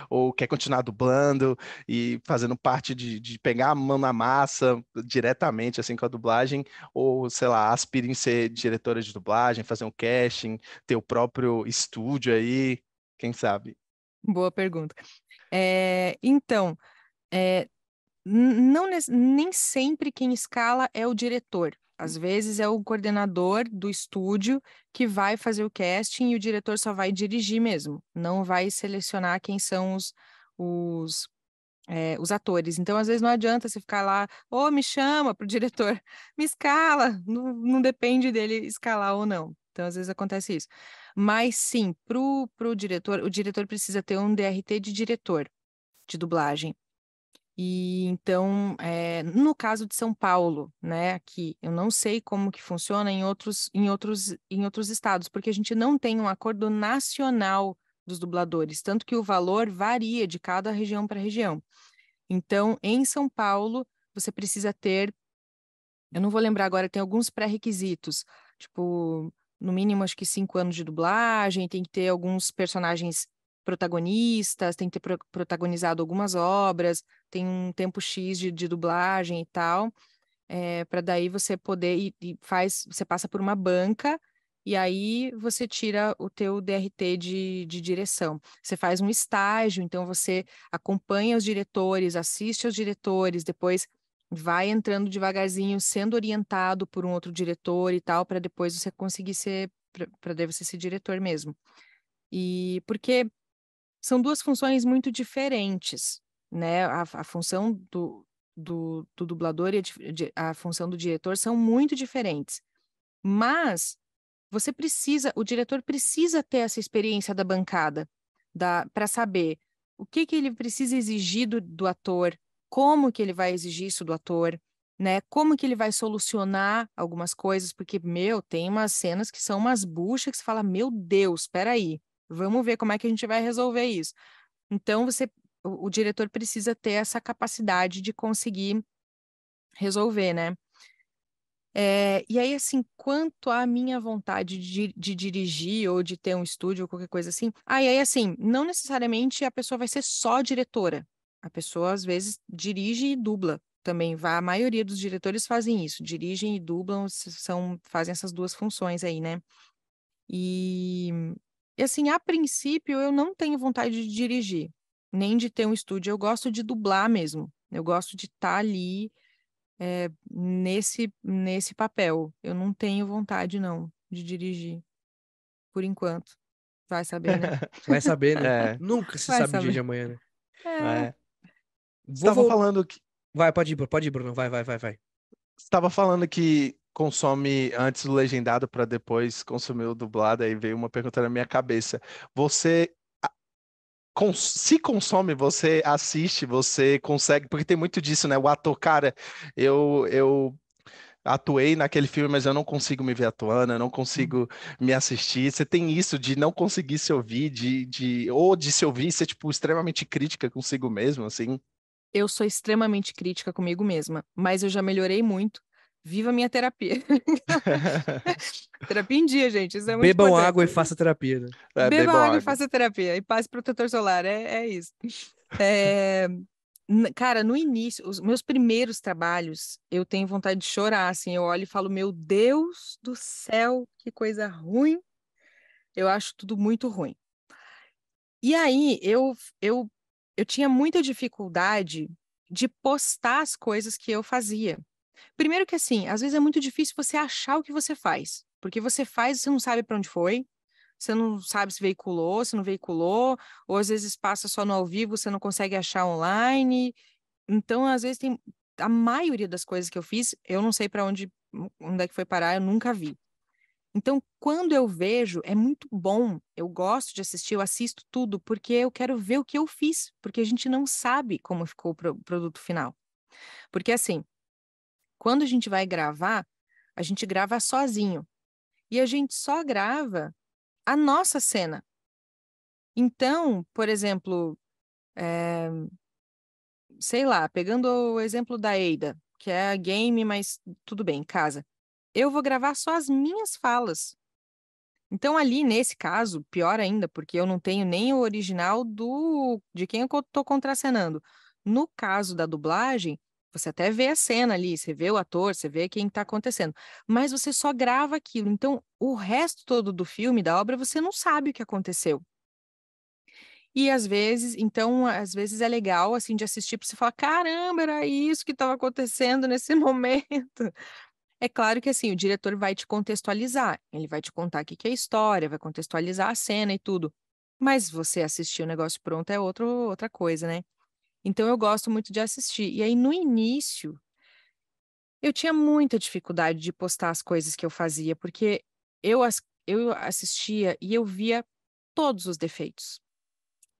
ou quer continuar dublando e fazendo parte de pegar a mão na massa diretamente assim com a dublagem, ou sei lá, aspira em ser diretora de dublagem, fazer um casting, ter o próprio estúdio aí, quem sabe?
Boa pergunta. Então, é, não, nem sempre quem escala é o diretor. Às vezes é o coordenador do estúdio que vai fazer o casting e o diretor só vai dirigir mesmo, não vai selecionar quem são os atores. Então, às vezes, não adianta você ficar lá, ô, me chama pro diretor, me escala, não, não depende dele escalar ou não. Então, às vezes acontece isso. Mas sim, pro diretor, o diretor precisa ter um DRT de diretor de dublagem. E então, no caso de São Paulo, né, aqui, eu não sei como que funciona em outros estados, porque a gente não tem um acordo nacional dos dubladores, tanto que o valor varia de cada região para região. Então, em São Paulo, você precisa ter, eu não vou lembrar agora, tem alguns pré-requisitos, tipo, no mínimo, acho que 5 anos de dublagem, tem que ter alguns personagens protagonistas, tem que ter protagonizado algumas obras, tem um tempo X de dublagem e tal. para daí você poder você passa por uma banca e aí você tira o teu DRT de direção. Você faz um estágio, então você acompanha os diretores, assiste aos diretores, depois vai entrando devagarzinho, sendo orientado por um outro diretor e tal, para depois você conseguir para daí você ser diretor mesmo. E porque são duas funções muito diferentes, né? A função do dublador e a função do diretor são muito diferentes. Mas o diretor precisa ter essa experiência da bancada, para saber o que ele precisa exigir do ator, como que ele vai exigir isso do ator, né? Como que ele vai solucionar algumas coisas, porque, tem umas cenas que são umas buchas que você fala, meu Deus, espera aí, vamos ver como é que a gente vai resolver isso. Então, o diretor precisa ter essa capacidade de conseguir resolver, né? E aí, assim, quanto à minha vontade de dirigir ou de ter um estúdio ou qualquer coisa assim, e aí, assim, não necessariamente a pessoa vai ser só diretora. A pessoa, às vezes, dirige e dubla também. A maioria dos diretores fazem isso, dirigem e dublam, fazem essas duas funções aí, né? E, assim, a princípio, eu não tenho vontade de dirigir, nem de ter um estúdio. Eu gosto de dublar mesmo. Eu gosto de estar ali nesse papel. Eu não tenho vontade, não, de dirigir, por enquanto. Vai saber, né?
Vai saber, né?
É,
Nunca se
Vai
sabe o dia de
saber.
amanhã, né?
É,
é. Você
Vou
estava
voltar.
falando que
Vai, pode ir, Bruno. Vai.
você estava falando que consome antes o legendado para depois consumir o dublado, aí veio uma pergunta na minha cabeça. Você se consome, você assiste, você consegue, porque tem muito disso, né? O ator, cara, eu atuei naquele filme, mas eu não consigo me ver atuando, eu não consigo me assistir. Você tem isso de não conseguir se ouvir, ou de se ouvir e ser, tipo, extremamente crítica consigo mesmo, assim.
eu sou extremamente crítica comigo mesma, mas eu já melhorei muito. Viva a minha terapia. Terapia em dia, gente, isso é muito
Bebam
importante.
água e faça terapia, né?
Bem
Beba
bom
água e
água.
faça terapia. E passe protetor solar, é isso. É, Cara, no início, os meus primeiros trabalhos, eu tenho vontade de chorar, assim, eu olho e falo, meu Deus do céu, que coisa ruim. Eu acho tudo muito ruim. E aí, eu tinha muita dificuldade de postar as coisas que eu fazia. Primeiro que, assim, às vezes é muito difícil você achar o que você faz, porque você faz e você não sabe para onde foi, você não sabe se veiculou, se não veiculou, ou às vezes passa só no ao vivo, você não consegue achar online. Então, às vezes, a maioria das coisas que eu fiz, eu não sei para onde é que foi parar, eu nunca vi. Então, quando eu vejo, é muito bom, eu gosto de assistir, eu assisto tudo, porque eu quero ver o que eu fiz, porque a gente não sabe como ficou o produto final. Porque, assim, quando a gente vai gravar, a gente grava sozinho, e a gente só grava a nossa cena. Então, por exemplo, sei lá, pegando o exemplo da Eida, que é a game, mas tudo bem, em casa. Eu vou gravar só as minhas falas. Então, ali, nesse caso, pior ainda, porque eu não tenho nem o original de quem eu estou contracenando. No caso da dublagem, você até vê a cena ali, você vê o ator, você vê quem está acontecendo, mas você só grava aquilo. Então, o resto todo do filme, da obra, você não sabe o que aconteceu. E às vezes é legal assim de assistir para você falar, caramba, era isso que estava acontecendo nesse momento. É claro que assim, o diretor vai te contextualizar, ele vai te contar o que que é a história, vai contextualizar a cena e tudo. Mas você assistir o negócio pronto é outra coisa, né? Então eu gosto muito de assistir. E aí no início, eu tinha muita dificuldade de postar as coisas que eu fazia, porque eu assistia e eu via todos os defeitos.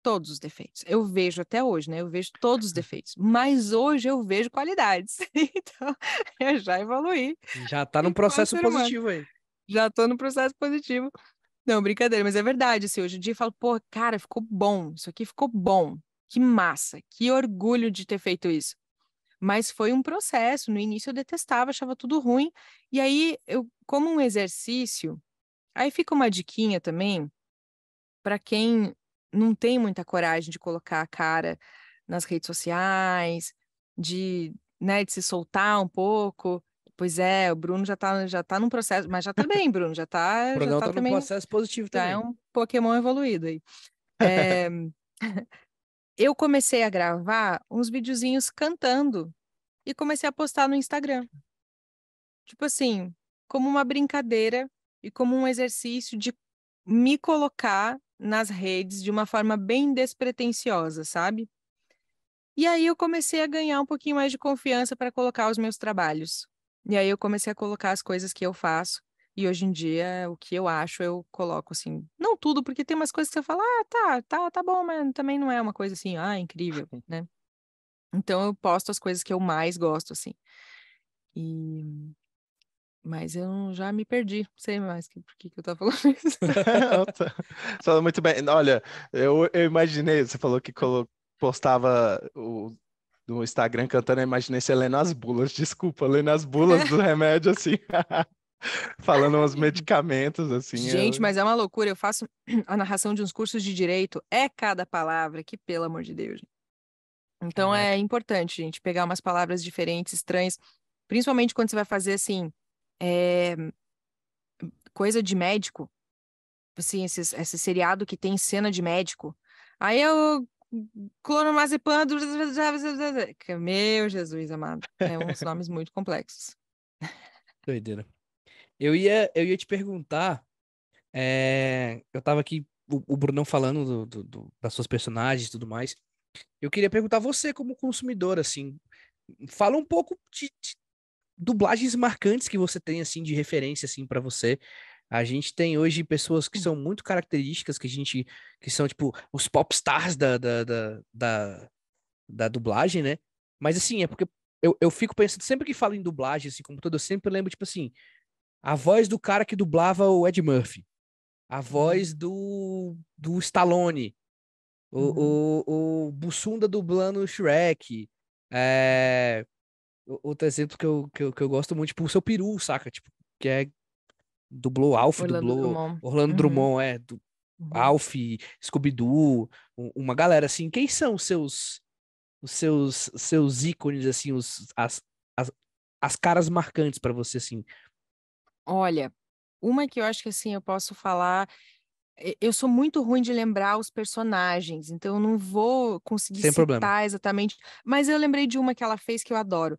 Todos os defeitos. Eu vejo até hoje, né? Eu vejo todos os defeitos. Mas hoje eu vejo qualidades. Então, eu já evoluí
Já tá num
enquanto
processo
ser humano.
positivo aí.
Já tô no processo positivo. Não, brincadeira, mas é verdade. Assim, hoje em dia eu falo, pô, cara, ficou bom. Isso aqui ficou bom. Que massa. Que orgulho de ter feito isso. Mas foi um processo. No início eu detestava, achava tudo ruim. E aí, como um exercício, aí fica uma diquinha também para quem não tem muita coragem de colocar a cara nas redes sociais, de né, de se soltar um pouco. Pois é, o Bruno já tá num processo, mas já tá bem, Bruno,
O
já
Brunão
tá
tá num
também,
processo positivo
já é
também.
um Pokémon evoluído aí. É, eu comecei a gravar uns videozinhos cantando e comecei a postar no Instagram. Tipo assim, como uma brincadeira e como um exercício de me colocar nas redes de uma forma bem despretensiosa, sabe? E aí eu comecei a ganhar um pouquinho mais de confiança para colocar os meus trabalhos. E aí eu comecei a colocar as coisas que eu faço. E hoje em dia, o que eu acho, eu coloco assim. Não tudo, porque tem umas coisas que você fala, tá bom, mas também não é uma coisa assim, incrível, né? Então eu posto as coisas que eu mais gosto, assim. E... Mas eu já me perdi, não sei mais por que eu tava falando isso.
Você falou muito bem. Olha, eu imaginei, você falou que postava no Instagram cantando, eu imaginei você lendo as bulas. Desculpa, lendo as bulas do remédio, assim, falando uns medicamentos, assim.
Gente, mas é uma loucura. Eu faço a narração de uns cursos de direito, é cada palavra que, pelo amor de Deus. Então é
Caraca.
importante, gente, pegar umas palavras diferentes, estranhas, principalmente quando você vai fazer assim, é, coisa de médico, assim, esse seriado que tem cena de médico. Aí eu clonomazepam, meu Jesus amado, é uns nomes muito complexos.
Doideira. Eu ia te perguntar, eu tava aqui, o Brunão falando das suas personagens e tudo mais. Eu queria perguntar você, como consumidor, assim, fala um pouco de dublagens marcantes que você tem, assim, de referência, assim, para você. A gente tem hoje pessoas que são muito características, que são, tipo, os popstars da dublagem, né? Mas, assim, é porque eu fico pensando, sempre que falo em dublagem, assim, como todo, eu sempre lembro, tipo assim, a voz do cara que dublava o Ed Murphy, a
Uhum,
voz do Stallone,
uhum.
o Bussunda dublando o Shrek, outro exemplo que eu gosto muito, tipo, o seu Peru, saca? Tipo, que dublou Alf,
Orlando
dublou
Drummond.
Orlando
Uhum,
Drummond,
uhum.
Alf, Scooby-Doo, uma galera assim. Quem são os seus ícones, assim, as, as caras marcantes pra você, assim?
Olha, uma que eu acho que assim eu posso falar, eu sou muito ruim de lembrar os personagens, então eu não vou conseguir
Sem problema.
citar exatamente, mas eu lembrei de uma que ela fez que eu adoro,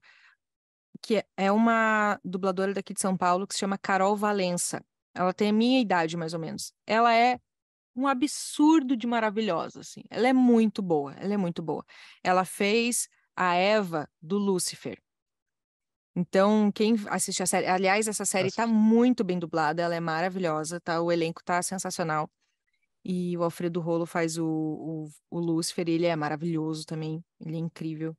que é uma dubladora daqui de São Paulo que se chama Carol Valença. Ela tem a minha idade, mais ou menos. Ela é um absurdo de maravilhosa, assim. Ela é muito boa, ela é muito boa. Ela fez a Eva do Lúcifer. Então, quem assiste a série, aliás, essa série tá
Assisti.
muito bem dublada, ela é maravilhosa, tá? O elenco tá sensacional. E o Alfredo Rolo faz o Lúcifer, e ele é maravilhoso também, ele é incrível.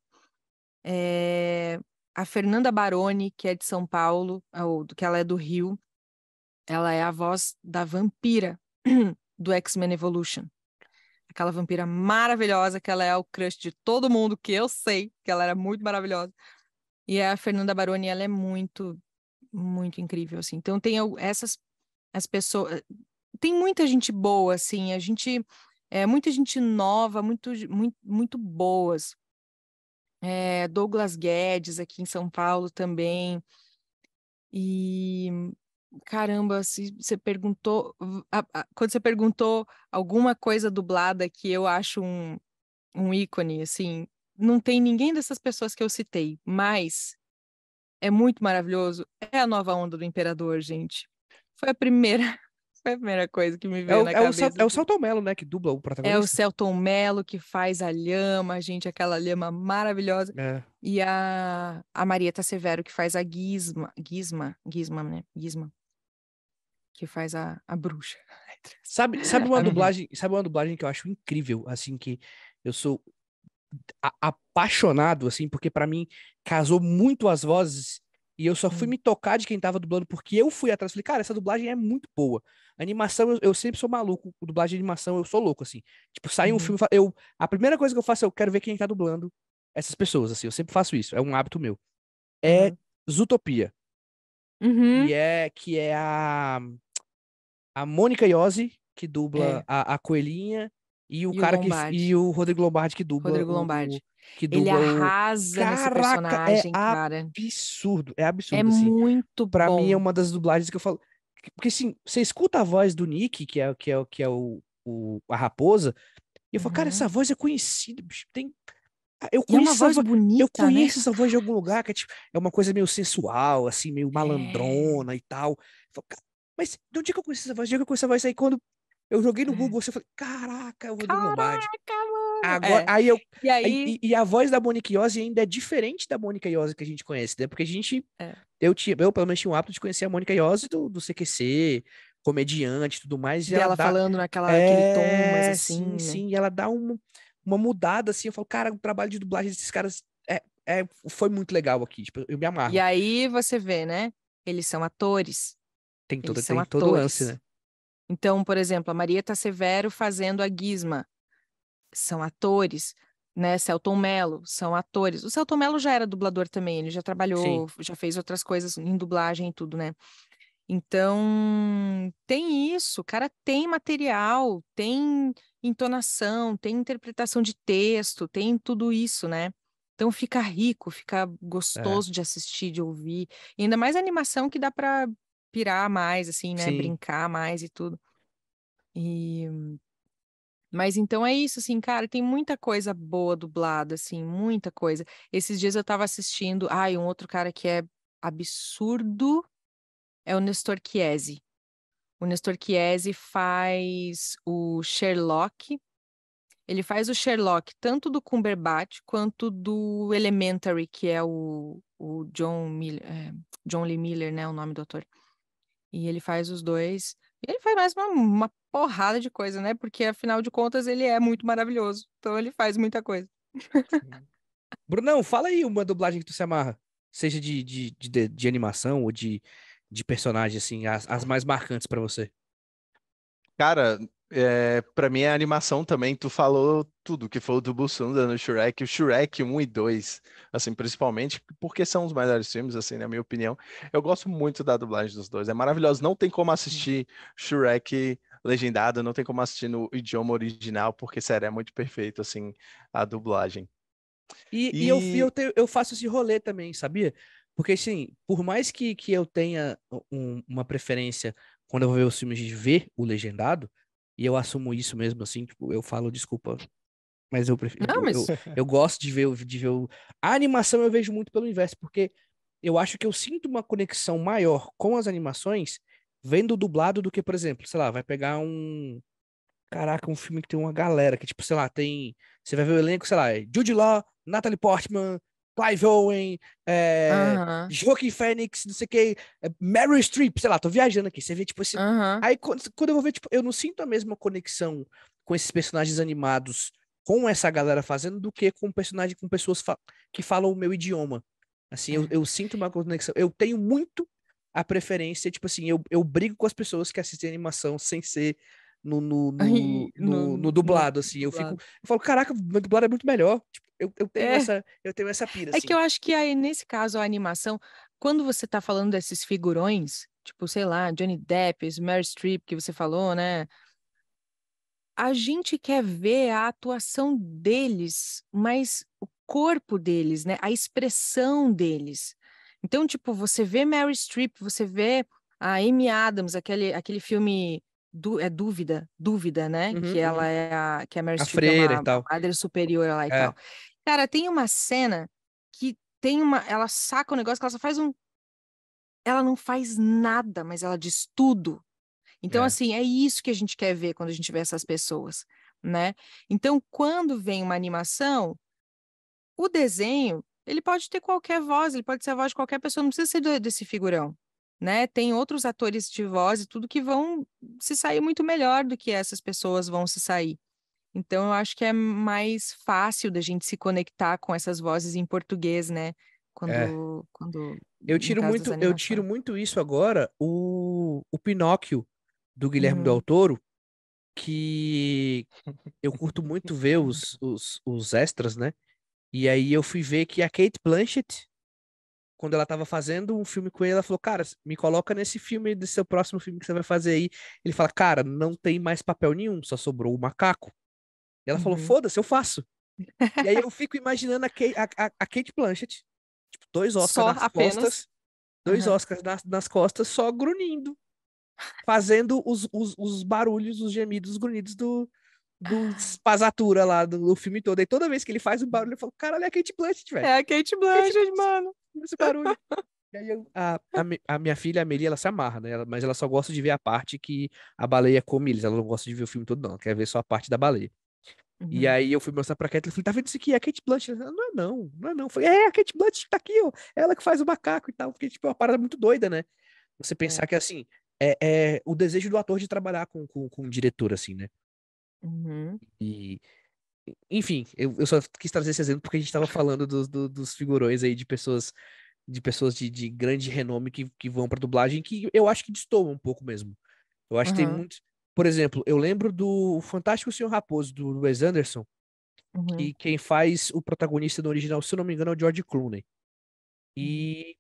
É, a Fernanda Baroni, que é de São Paulo, ou que ela é do Rio, ela é a voz da vampira do X-Men Evolution. Aquela vampira maravilhosa, que ela é o crush de todo mundo, que eu sei que ela era muito maravilhosa. E a Fernanda Baroni, ela é muito, muito incrível, assim. Então tem essas as pessoas, tem muita gente boa, assim, muita gente nova, muito boas. Douglas Guedes aqui em São Paulo também. E caramba, se você perguntou, quando você perguntou alguma coisa dublada que eu acho um ícone, assim, não tem ninguém dessas pessoas que eu citei, mas é muito maravilhoso. É a nova onda do Imperador, gente. Foi a primeira, foi a primeira coisa que me
É
veio
o,
na
é o, Sel-
cabeça,
é o
assim.
Selton Mello, né, que dubla o
É o
protagonista?
Selton Mello que faz a Lhama, gente, aquela Lhama maravilhosa.
É.
E a Marieta Severo que faz a Gizma, né? Gizma, que faz a bruxa.
Sabe uma
A menina.
dublagem que eu acho incrível, assim, que eu sou apaixonado, assim, porque pra mim casou muito as vozes e eu só fui
Hum,
me tocar de quem tava dublando porque eu fui atrás. Falei, cara, essa dublagem é muito boa. Animação, eu sempre sou maluco. Com dublagem de animação, eu sou louco, assim. Tipo, sai um
uhum,
filme, a primeira coisa que eu faço é eu quero ver quem tá dublando essas pessoas, assim. Eu sempre faço isso, é um hábito meu. É
uhum,
Zootopia,
uhum,
que é a Mônica Iose, que dubla
é,
a coelhinha, E o
E o
cara
Lombardi.
e o Rodrigo Lombardi que dubla
Rodrigo Lombardi.
que
Ele
dubla o
arrasa nesse
Caraca, é
personagem, cara.
é
É
absurdo assim.
muito
Pra mim é
bom.
uma das dublagens que eu falo, porque assim, você escuta a voz do Nick, que é a raposa, e eu falo, cara, essa
Uhum.
voz é conhecida, bicho. Eu
E é uma
conheço essa
voz
voz, eu
bonita, né?
conheço essa voz de algum lugar, que é tipo, é uma coisa meio sensual, assim, meio
É,
malandrona e tal. Eu falo, "Cara, mas de onde é que eu conheço essa voz? De onde é que eu conheço essa voz?" Aí quando eu joguei no
é.
Google, você falou, caraca, é o Rodrigo Lombardi.
Caraca, mano!
Agora,
É. E aí.
e a voz da Mônica Iose ainda é diferente da Mônica Iose que a gente conhece, né? Porque
É.
eu pelo menos tinha o hábito de conhecer a Mônica Iose do CQC, comediante e tudo mais, e ela
Dela
dá,
falando aquele tom, mas assim,
sim,
né?
sim, e ela dá uma mudada, assim, eu falo, cara, o trabalho de dublagem desses caras foi muito legal aqui, tipo, eu me
E
amarro.
aí você vê, né? Eles são atores. Eles são
Tem todo o lance,
atores.
né?
Então, por exemplo, a Marieta Severo fazendo a Gizma. São atores, né? Selton Mello, são atores. O Selton Mello já era dublador também, ele já
Sim,
trabalhou, já fez outras coisas em dublagem e tudo, né? Então, tem isso, o cara tem material, tem entonação, tem interpretação de texto, tem tudo isso, né? Então fica rico, fica
é,
gostoso de assistir, de ouvir. E ainda mais animação que dá para pirar mais, assim, né?
sim.
Brincar mais e tudo. E mas então é isso, assim, cara, tem muita coisa boa dublada, assim, muita coisa. Esses dias eu tava assistindo, um outro cara que é absurdo é o Nestor Chiesi. O Nestor Chiesi faz o Sherlock, ele faz o Sherlock tanto do Cumberbatch quanto do Elementary, que é o John Miller, John Lee Miller, né, o nome do ator. E ele faz os dois. E ele faz mais uma porrada de coisa, né? Porque afinal de contas ele é muito maravilhoso. Então ele faz muita coisa.
Brunão, fala aí uma dublagem que tu se amarra, seja de animação ou de personagem, assim, as mais marcantes pra você.
Cara, pra mim é animação também. Tu falou tudo, que foi o do Bussunda no Shrek, o Shrek 1 e 2, assim, principalmente, porque são os melhores filmes, assim, na minha opinião. Eu gosto muito da dublagem dos dois, é maravilhoso. Não tem como assistir Shrek legendado, não tem como assistir no idioma original, porque, sério, é muito perfeito, assim, a dublagem. E
Eu faço esse rolê também, sabia? Porque, assim, por mais que eu tenha uma preferência quando eu vou ver os filmes de ver o legendado, e eu assumo isso mesmo, assim, tipo, eu falo, desculpa, mas eu prefiro,
Não,
tipo,
mas.
eu gosto de ver a animação eu vejo muito pelo inverso, porque eu acho que eu sinto uma conexão maior com as animações vendo dublado do que, por exemplo, sei lá, vai pegar caraca, um filme que tem uma galera que, tipo, sei lá, tem. Você vai ver o elenco, sei lá, é Jude Law, Natalie Portman, Clive Owen,
Aham,
Joaquin Phoenix, não sei o que, Meryl Streep, sei lá, tô viajando aqui. Você vê, tipo, esse.
aham.
Aí quando eu vou ver, tipo, eu não sinto a mesma conexão com esses personagens animados, com essa galera fazendo, do que com personagem, com pessoas que falam o meu idioma. Assim,
É.
eu sinto uma conexão. Eu tenho muito a preferência, tipo assim, eu brigo com as pessoas que assistem animação sem ser
Aí,
no dublado, assim.
dublado.
Eu falo, caraca, meu dublado é muito melhor. Tipo,
É,
eu tenho essa pira,
é que
assim.
eu acho que aí, nesse caso, a animação, quando você tá falando desses figurões, tipo, sei lá, Johnny Depp, Meryl Streep, que você falou, né? A gente quer ver a atuação deles, mas o corpo deles, né? A expressão deles. Então, tipo, você vê Meryl Streep, você vê a Amy Adams, aquele filme Dúvida, né?
Uhum,
Que ela
uhum.
é que a Meryl
A
Streep é
freira e
uma
tal.
madre superior lá e tal.
É,
Cara, tem uma cena que ela saca o negócio que ela só faz ela não faz nada, mas ela diz tudo. Então,
é,
assim, é isso que a gente quer ver quando a gente vê essas pessoas, né? Então, quando vem uma animação, o desenho, ele pode ter qualquer voz, ele pode ser a voz de qualquer pessoa, não precisa ser desse figurão, né? Tem outros atores de voz e tudo que vão se sair muito melhor do que essas pessoas vão se sair. Então, eu acho que é mais fácil da gente se conectar com essas vozes em português, né?
é.
No caso das
Eu tiro
animações.
muito isso agora, o Pinóquio do Guilherme Del
Uhum.
Toro, que eu curto muito ver os extras, né? E aí eu fui ver que a Kate Blanchett, quando ela tava fazendo um filme com ele, ela falou, cara, me coloca nesse filme, desse seu próximo filme que você vai fazer aí. Ele fala, cara, não tem mais papel nenhum, só sobrou o macaco. E ela falou, foda-se, eu faço. E aí eu fico imaginando a Cate Blanchett, tipo, 2 Oscars
Só
nas
apenas.
costas, 2 Oscars nas costas, só grunhindo, fazendo os barulhos, os gemidos, os grunhidos do espazatura lá do filme todo. E toda vez que ele faz um barulho, eu falo, caralho, é a Cate Blanchett, velho.
É a Cate
Cate
Blanchett, mano.
esse barulho. E aí a minha filha, a Amelie, ela se amarra, né? Mas ela só gosta de ver a parte que a baleia come eles. Ela não gosta de ver o filme todo, não. Ela quer ver só a parte da baleia. E aí eu fui mostrar pra Kate, ela falou, tá vendo isso aqui? É a Cate Blanchett. Ela, não é não. Eu falei, a Cate Blanchett tá aqui, ó. Ela que faz o macaco e tal. Porque, tipo, é uma parada muito doida, né? Você pensar que, assim, é o desejo do ator de trabalhar com um diretor, assim, né? E, enfim, eu só quis trazer esse exemplo porque a gente tava falando dos figurões aí de grande renome que vão pra dublagem, que eu acho que destoam um pouco mesmo. Eu acho que tem muitos. Por exemplo, eu lembro do Fantástico Senhor Raposo, do Wes Anderson, que quem faz o protagonista no original, se eu não me engano, é o George Clooney. E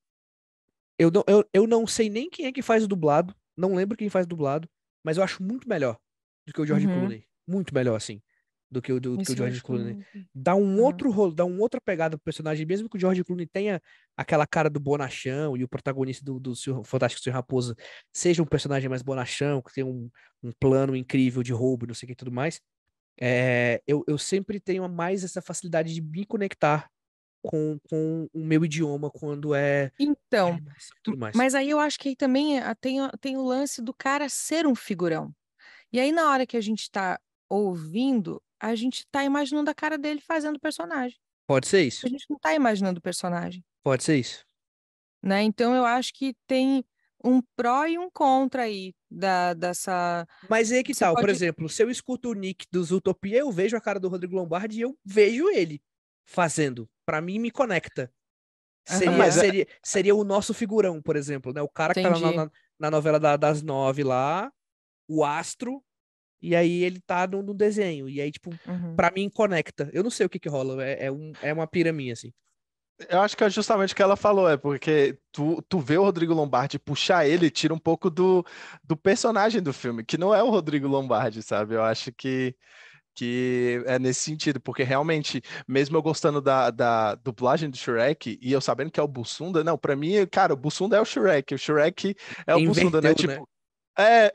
eu não sei nem quem é que faz o dublado, não lembro quem faz o dublado, mas eu acho muito melhor do que o George Clooney. Muito melhor, assim, do que o
Isso eu
George
acho que eu
Clooney.
não vi.
Dá um outro rolo, dá uma outra pegada pro personagem, mesmo que o George Clooney tenha aquela cara do bonachão e o protagonista do Fantástico Senhor Raposa seja um personagem mais bonachão, que tem um plano incrível de roubo e não sei o que e tudo mais. Eu sempre tenho mais essa facilidade de me conectar com o meu idioma quando é
Então,
animação e tudo mais.
mas aí eu acho que aí também tem o lance do cara ser um figurão. E aí, na hora que a gente tá ouvindo, a gente tá imaginando a cara dele fazendo o personagem.
Pode ser
A
isso?
gente não tá imaginando o personagem,
Pode ser isso?
né? Então, eu acho que tem um pró e um contra aí dessa.
Mas aí que
Você
tal? Por
pode.
exemplo, se eu escuto o Nick dos Utopia, eu vejo a cara do Rodrigo Lombardi e eu vejo ele fazendo. Pra mim, me conecta. Seria,
Mas
Aham,
seria, seria o nosso figurão, por exemplo, né? O cara que tá
entendi.
na novela das 9 lá, o astro, e aí ele tá no desenho. E aí, tipo,
Uhum.
pra mim, conecta. Eu não sei o que rola. É uma pira minha, assim.
eu acho que é justamente o que ela falou, é porque tu vê o Rodrigo Lombardi puxar ele, tira um pouco do personagem do filme, que não é o Rodrigo Lombardi, sabe? Eu acho que é nesse sentido, porque realmente, mesmo eu gostando da dublagem do Shrek, e eu sabendo que é o Bussunda, não, pra mim, cara, o Bussunda é o Shrek é o Bussunda, né?
Inverteu, né?
Tipo,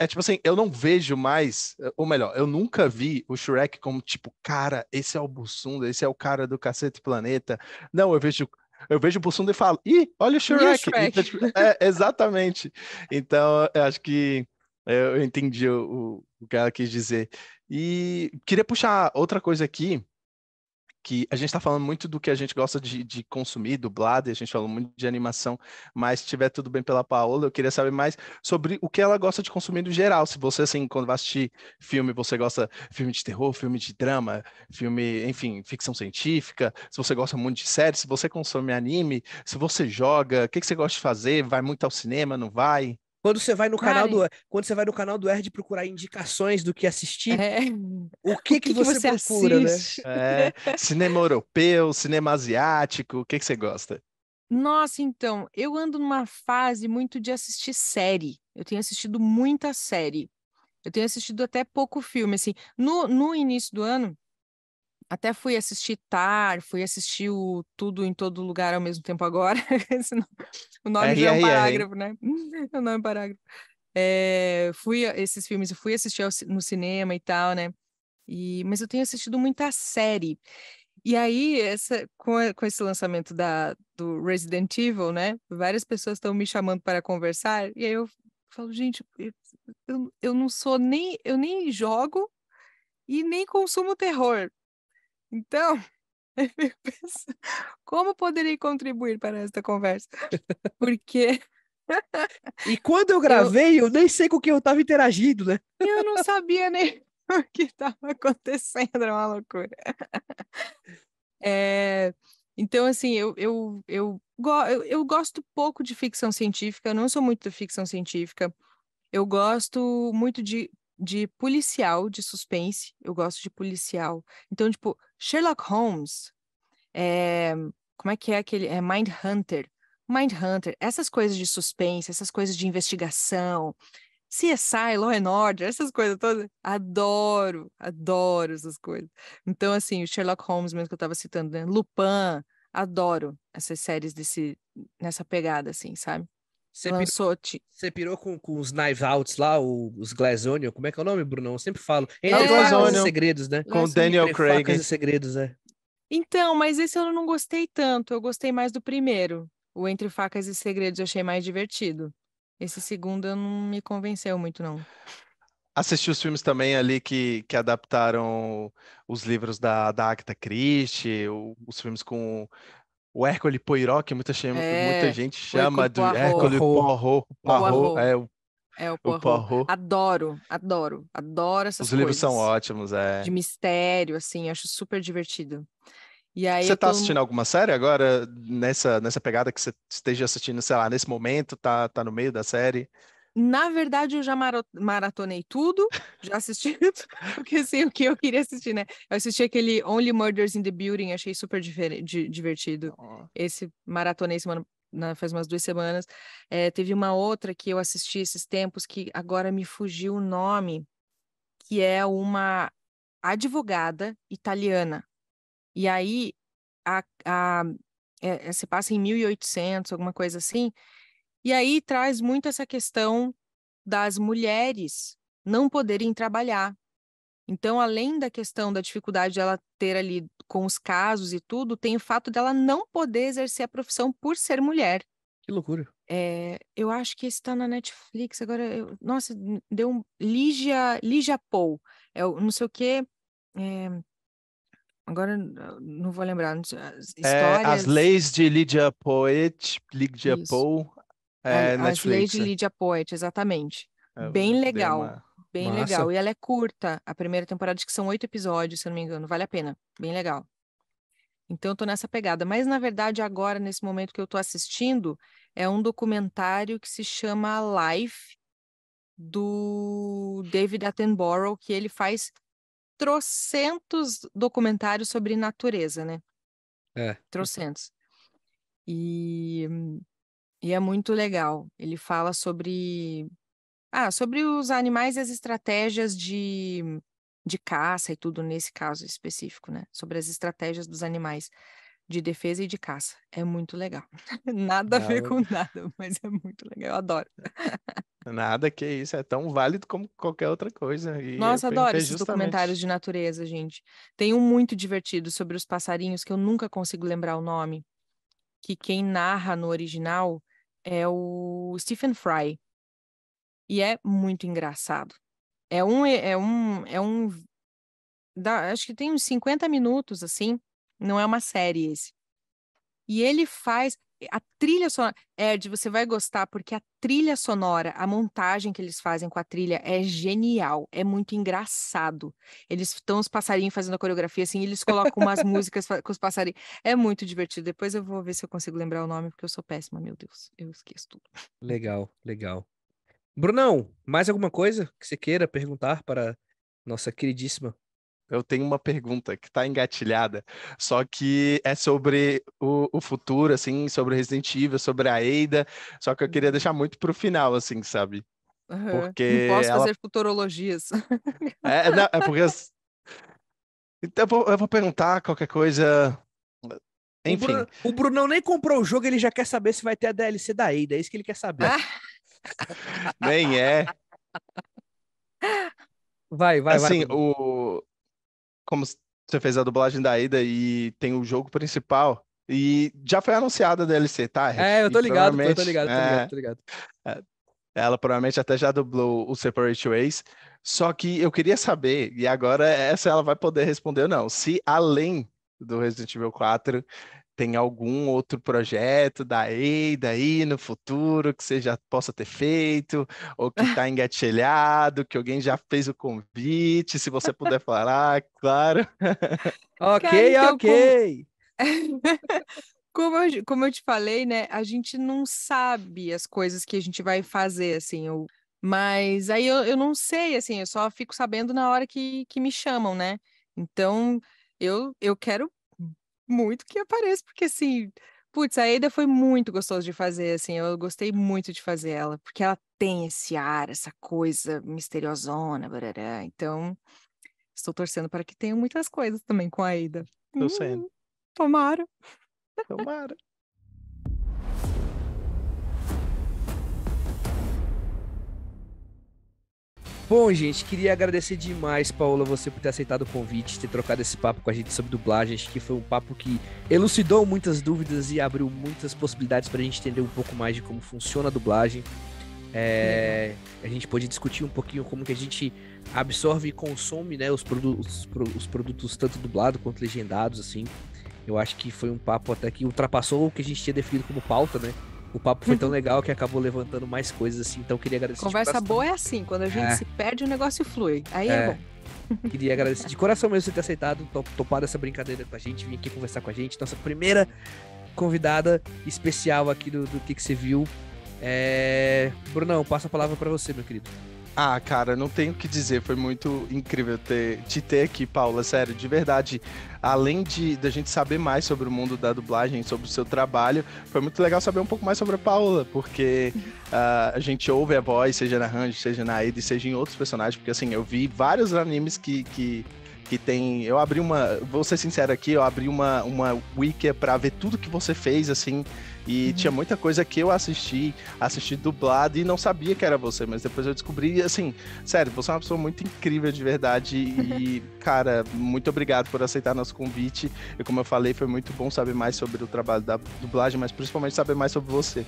tipo assim, eu não vejo mais, ou melhor, eu nunca vi o Shrek como tipo, cara, esse é o Bussunda, esse é o cara do Cacete Planeta. Não, eu vejo o Bussunda e falo, ih, olha o
E o
Shrek. Então,
Shrek?
tipo, exatamente. Então, eu acho que eu entendi o que ela quis dizer. E queria puxar outra coisa aqui, que a gente está falando muito do que a gente gosta de consumir, dublado, e a gente falou muito de animação, mas se tiver tudo bem pela Paola, eu queria saber mais sobre o que ela gosta de consumir no geral. Se você, assim, quando vai assistir filme, você gosta de filme de terror, filme de drama, filme, enfim, ficção científica, se você gosta muito de série, se você consome anime, se você joga, o que que você gosta de fazer? Vai muito ao cinema, não vai?
Cara,
Quando você vai no canal do Erd procurar indicações do que assistir,
é...
o
o
que
que que
você
você
procura, né?
assiste?
Cinema europeu, cinema asiático, o que que você gosta?
Nossa, então, eu ando numa fase muito de assistir série. Eu tenho assistido muita série. Eu tenho assistido até pouco filme, assim. No início do ano, até fui assistir Tar, fui assistir o Tudo em Todo Lugar ao mesmo tempo agora. Senão o nome já é um
RRR, hein?
parágrafo, né? O nome é um parágrafo. Esses filmes, eu fui assistir no cinema e tal, né? Mas eu tenho assistido muita série. E aí, com esse lançamento do Resident Evil, né? Várias pessoas estão me chamando para conversar, e aí eu falo, gente, eu não sou nem, eu nem jogo e nem consumo terror. Então, eu fico pensando, como poderei contribuir para esta conversa? Porque
E quando eu
eu,
gravei, eu nem sei com quem eu tava interagindo, né?
eu não sabia nem o que estava acontecendo, era uma loucura. É, então, assim, eu gosto pouco de ficção científica, eu não sou muito de ficção científica. Eu gosto muito de policial, de suspense. Eu gosto de policial. Então, tipo, Sherlock Holmes, é, como é que é aquele? É Mindhunter. Mindhunter, essas coisas de suspense, essas coisas de investigação, CSI, Law and Order, essas coisas todas. Adoro essas coisas. Então, assim, o Sherlock Holmes mesmo que eu tava citando, né? Lupin, adoro essas séries nessa pegada, assim, sabe? Lançou...
Você pirou com os Knives Outs lá, os Glass Onion, como é que é o nome, Brunão? Eu sempre falo.
É o
Entre
Glass
Facas e
Onion,
Segredos, né?
com o Daniel
Entre Facas
Craig.
e Segredos, né?
Então, mas esse eu não gostei tanto. Eu gostei mais do primeiro. O Entre Facas e Segredos eu achei mais divertido. Esse segundo eu não me convenceu muito, não.
Assisti os filmes também ali que adaptaram os livros da Agatha Christie, os filmes com o Hercule Poirot, que muita
É,
gente
o Hercule
chama de
Poirot.
Hercule
Poirot.
Poirot,
Poirot.
O
O Poirot.
Poirot.
Adoro essas
Os livros são
coisas.
ótimos,
De
é.
mistério, assim, acho super divertido. E aí
Você
eu
tá
tô...
assistindo alguma série agora, nessa pegada que você esteja assistindo, sei lá, nesse momento, tá no meio da série?
Na verdade, eu já maratonei tudo, já assisti tudo, porque assim, o que eu queria assistir, né? Eu assisti aquele Only Murders in the Building, achei super divertido.
Ó.
Esse maratonei faz umas 2 semanas. Teve uma outra que eu assisti esses tempos, que agora me fugiu o nome, que é uma advogada italiana. E aí, se passa em 1800, alguma coisa assim, e aí traz muito essa questão das mulheres não poderem trabalhar. Então, além da questão da dificuldade dela ter ali com os casos e tudo, tem o fato dela não poder exercer a profissão por ser mulher.
Que loucura.
Eu acho que esse está na Netflix agora. Nossa, deu um Ligia Poe. Não sei o quê. Agora não vou lembrar. As
As
histórias.
Leis de Lydia
Isso.
Poe, é
As Leis de
Netflix.
Lydia Poet, exatamente.
Eu
Bem
dei
legal.
uma.
Bem
Massa.
legal. E ela é curta. A primeira temporada, acho que são 8 episódios, se eu não me engano. Vale a pena. Bem legal. Então, eu tô nessa pegada. Mas, na verdade, agora, nesse momento que eu tô assistindo, é um documentário que se chama Life, do David Attenborough, que ele faz trocentos documentários sobre natureza, né?
É.
Trocentos. E, e é muito legal. Ele fala sobre os animais e as estratégias de caça e tudo nesse caso específico, né? Sobre as estratégias dos animais de defesa e de caça. É muito legal. Nada a ver
Nada,
com nada, mas é muito legal. Eu adoro.
nada que isso, é tão válido como qualquer outra coisa. E eu
Nossa, adoro
perguntei
esses documentários
justamente.
de natureza, gente. Tem um muito divertido sobre os passarinhos que eu nunca consigo lembrar o nome, que quem narra no original é o Stephen Fry. E é muito engraçado. Acho que tem uns 50 minutos, assim. Não é uma série esse. E ele faz. A trilha sonora. Ed, você vai gostar, porque a trilha sonora, a montagem que eles fazem com a trilha é genial. É muito engraçado. Eles estão os passarinhos fazendo a coreografia, assim, eles colocam umas músicas com os passarinhos. É muito divertido. Depois eu vou ver se eu consigo lembrar o nome, porque eu sou péssima, meu Deus. Eu esqueço tudo.
Legal, legal. Brunão, mais alguma coisa que você queira perguntar para nossa queridíssima?
Eu tenho uma pergunta que está engatilhada, só que é sobre o futuro, assim, sobre Resident Evil, sobre a Ada, só que eu queria deixar muito pro final, assim, sabe?
Aham. Não
Porque
posso
ela.
fazer futurologias.
Não, é porque. Então eu vou perguntar qualquer coisa. Enfim,
O Brunão nem comprou o jogo, ele já quer saber se vai ter a DLC da Ada, é isso que ele quer saber.
Ah,
nem é.
Vai,
Assim,
Brunão.
como você fez a dublagem da Ada e tem o jogo principal, e já foi anunciada a DLC, tá?
É, eu
E
tô ligado, pô, eu tô
provavelmente.
ligado, tô ligado, tô ligado.
É, ela provavelmente até já dublou o Separate Ways. Só que eu queria saber, e agora essa ela vai poder responder ou não, se além do Resident Evil 4 tem algum outro projeto da Ada aí no futuro que você já possa ter feito, ou que está engatilhado, que alguém já fez o convite, se você puder falar, claro.
Ok,
cara, então,
ok.
como eu te falei, né? A gente não sabe as coisas que a gente vai fazer, assim. Mas aí eu não sei, assim, eu só fico sabendo na hora que me chamam, né? Então, eu quero muito que apareça, porque assim, putz, a Ada foi muito gostoso de fazer, assim, eu gostei muito de fazer ela, porque ela tem esse ar, essa coisa misteriosona, barará. Então, estou torcendo para que tenham muitas coisas também com a Aida.
Tô sendo.
Tomara.
Tomara.
Bom, gente, queria agradecer demais, Paola, você por ter aceitado o convite, ter trocado esse papo com a gente sobre dublagem. Acho que foi um papo que elucidou muitas dúvidas e abriu muitas possibilidades para a gente entender um pouco mais de como funciona a dublagem. A gente pôde discutir um pouquinho como que a gente absorve e consome, né, os produtos tanto dublado quanto legendados, assim. Eu acho que foi um papo até que ultrapassou o que a gente tinha definido como pauta, né? O papo foi tão legal que acabou levantando mais coisas, assim, então queria agradecer
Conversa boa é assim, quando a gente se perde, o negócio flui. Aí é bom.
Queria agradecer de coração mesmo você ter aceitado, topado essa brincadeira com a gente, vir aqui conversar com a gente. Nossa primeira convidada especial aqui do que você viu. Brunão, passo a palavra para você, meu querido.
Ah, cara, não tenho o que dizer, foi muito incrível te ter aqui, Paula, sério, de verdade. Além da gente saber mais sobre o mundo da dublagem, sobre o seu trabalho, foi muito legal saber um pouco mais sobre a Paula, porque a gente ouve a voz, seja na Ranji, seja na Aida, seja em outros personagens, porque assim, eu vi vários animes que tem... Eu abri vou ser sincero aqui, eu abri uma wiki pra ver tudo que você fez, assim, e tinha muita coisa que eu assisti dublado e não sabia que era você, mas depois eu descobri, assim, sério, você é uma pessoa muito incrível de verdade e, cara, muito obrigado por aceitar nosso convite. E como eu falei, foi muito bom saber mais sobre o trabalho da dublagem, mas principalmente saber mais sobre você.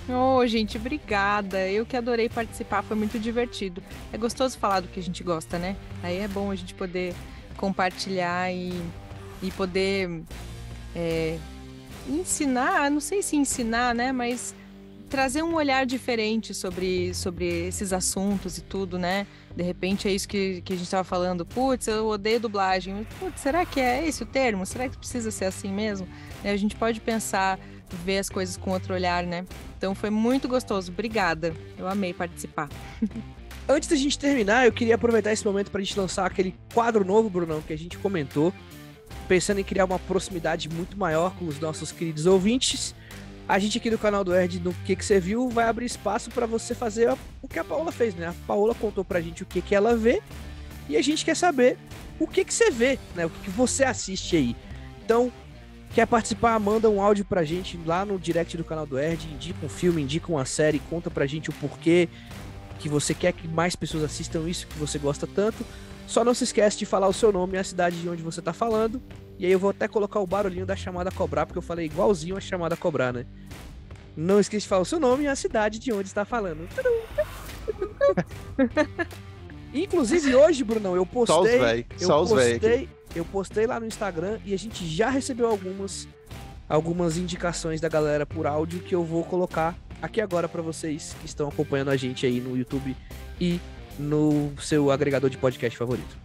Oh, gente, obrigada. Eu que adorei participar, foi muito divertido. É gostoso falar do que a gente gosta, né? Aí é bom a gente poder compartilhar e poder ensinar, não sei se ensinar, né? Mas trazer um olhar diferente sobre esses assuntos e tudo, né? De repente é isso que a gente estava falando. Putz, eu odeio dublagem. Putz, será que é esse o termo? Será que precisa ser assim mesmo? A gente pode pensar, ver as coisas com outro olhar, né? Então foi muito gostoso. Obrigada. Eu amei participar.
Antes da gente terminar, eu queria aproveitar esse momento para a gente lançar aquele quadro novo, Brunão, que a gente comentou, pensando em criar uma proximidade muito maior com os nossos queridos ouvintes. A gente aqui do canal do Erd, no que você viu, vai abrir espaço para você fazer o que a Paola fez, né? A Paola contou pra gente o que ela vê e a gente quer saber o que você vê, né? O que você assiste aí. Então, quer participar? Manda um áudio pra gente lá no direct do canal do Erd, indica um filme, indica uma série, conta pra gente o porquê que você quer que mais pessoas assistam isso, que você gosta tanto. Só não se esquece de falar o seu nome e a cidade de onde você tá falando. E aí eu vou até colocar o barulhinho da chamada a cobrar, porque eu falei igualzinho a chamada a cobrar, né? Não esqueça de falar o seu nome e a cidade de onde está falando. Inclusive hoje, Brunão, eu postei... Eu postei lá no Instagram e a gente já recebeu algumas indicações da galera por áudio que eu vou colocar aqui agora para vocês que estão acompanhando a gente aí no YouTube e no seu agregador de podcast favorito.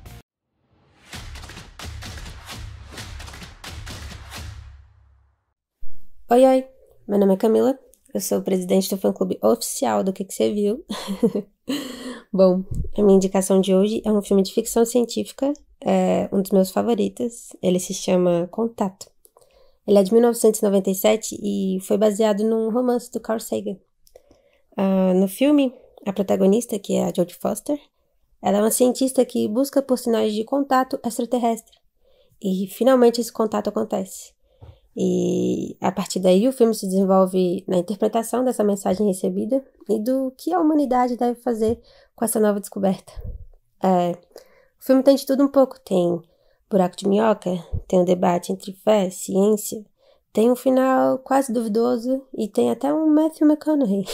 Oi, meu nome é Camila, eu sou presidente do fã-clube oficial do Que Você Viu. Bom, a minha indicação de hoje é um filme de ficção científica, é um dos meus favoritos, ele se chama Contato. Ele é de 1997 e foi baseado num romance do Carl Sagan. No filme, a protagonista, que é a Jodie Foster, ela é uma cientista que busca por sinais de contato extraterrestre. E finalmente esse contato acontece. E a partir daí o filme se desenvolve na interpretação dessa mensagem recebida e do que a humanidade deve fazer com essa nova descoberta. O filme tem de tudo um pouco. Tem buraco de minhoca, tem um debate entre fé, ciência, tem um final quase duvidoso e tem até um Matthew McConaughey.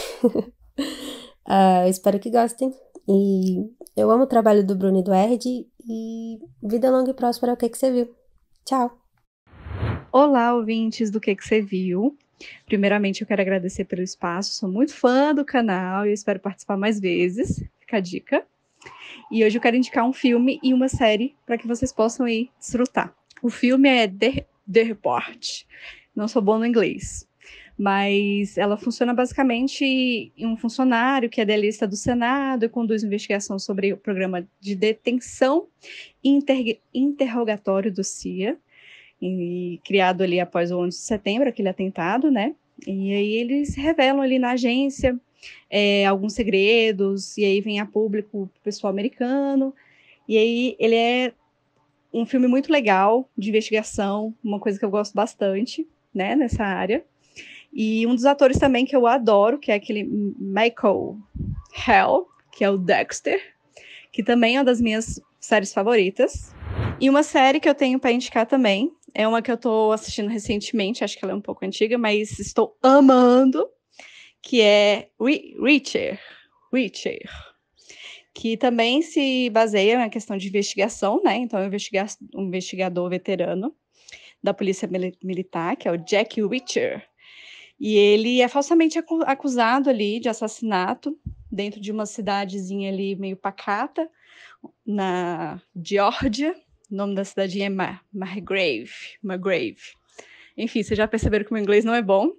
Espero que gostem. E eu amo o trabalho do Bruno e do Erd e vida longa e próspera ao Que Você Viu. Tchau!
Olá, ouvintes do Que Você Viu. Primeiramente, eu quero agradecer pelo espaço. Sou muito fã do canal e eu espero participar mais vezes. Fica a dica. E hoje eu quero indicar um filme e uma série para que vocês possam ir desfrutar. O filme é The Report. Não sou bom no inglês. Mas ela funciona basicamente em um funcionário que é delista do Senado e conduz investigação sobre o programa de detenção e interrogatório do CIA, criado ali após o 11 de setembro, aquele atentado, né? E aí eles revelam ali na agência alguns segredos, e aí vem a público o pessoal americano. E aí ele é um filme muito legal, de investigação, uma coisa que eu gosto bastante, né, nessa área. E um dos atores também que eu adoro, que é aquele Michael Hall, que é o Dexter, que também é uma das minhas séries favoritas. E uma série que eu tenho para indicar também, é uma que eu tô assistindo recentemente, acho que ela é um pouco antiga, mas estou amando, que é Reacher, que também se baseia na questão de investigação, né? Então, é um investigador veterano da polícia militar, que é o Jack Reacher. E ele é falsamente acusado ali de assassinato dentro de uma cidadezinha ali meio pacata, na Geórgia. O nome da cidadinha é Margrave. Enfim, vocês já perceberam que o meu inglês não é bom,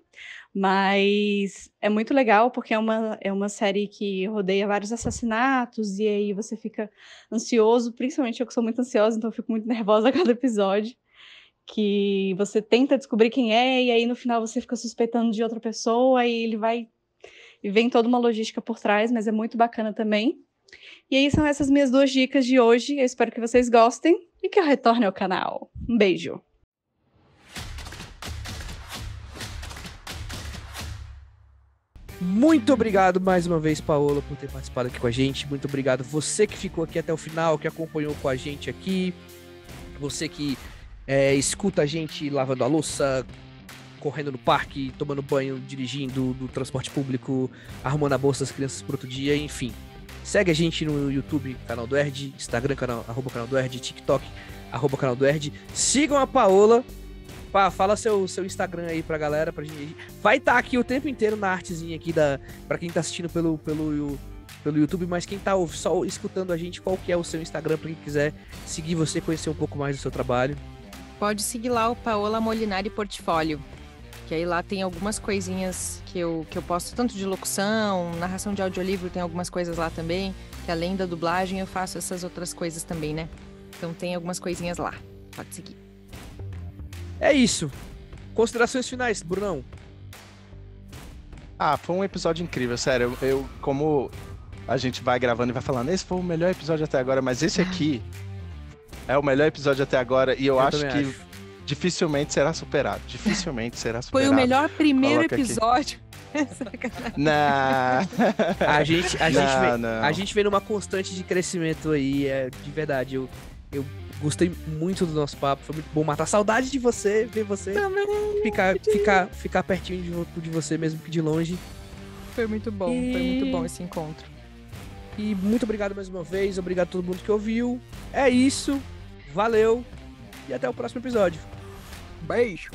mas é muito legal porque é uma série que rodeia vários assassinatos e aí você fica ansioso, principalmente eu que sou muito ansiosa, então eu fico muito nervosa a cada episódio, que você tenta descobrir quem é e aí no final você fica suspeitando de outra pessoa e ele vai e vem toda uma logística por trás, mas é muito bacana também. E aí são essas minhas 2 dicas de hoje, eu espero que vocês gostem e que eu retorne ao canal. Um beijo!
Muito obrigado mais uma vez, Paola, por ter participado aqui com a gente. Muito obrigado você que ficou aqui até o final, que acompanhou com a gente aqui. Você que escuta a gente lavando a louça, correndo no parque, tomando banho, dirigindo, do transporte público, arrumando a bolsa das crianças para outro dia, enfim. Segue a gente no YouTube, canal do Erd, Instagram, @canal do Erd, TikTok, @canal do Erd. Sigam a Paola. Fala seu Instagram aí pra galera, pra gente. Vai estar aqui o tempo inteiro na artezinha aqui pra quem tá assistindo pelo YouTube, mas quem tá só escutando a gente, qual que é o seu Instagram pra quem quiser seguir você, conhecer um pouco mais do seu trabalho?
Pode seguir lá o Paola Molinari Portfólio, que aí lá tem algumas coisinhas que eu posto, tanto de locução, narração de audiolivro, tem algumas coisas lá também, que além da dublagem eu faço essas outras coisas também, né? Então tem algumas coisinhas lá, pode seguir.
É isso. Considerações finais, Brunão.
Foi um episódio incrível, sério. Eu como a gente vai gravando e vai falando, esse foi o melhor episódio até agora, mas esse aqui é o melhor episódio até agora e eu acho que dificilmente será superado.
Foi o melhor primeiro episódio.
Não.
A gente vem numa constante de crescimento aí, de verdade. Eu gostei muito do nosso papo, foi muito bom matar saudade de você, ver você, ficar pertinho de você, mesmo que de longe.
Foi muito bom esse encontro.
E muito obrigado mais uma vez, obrigado a todo mundo que ouviu. É isso, valeu e até o próximo episódio.
Beijo!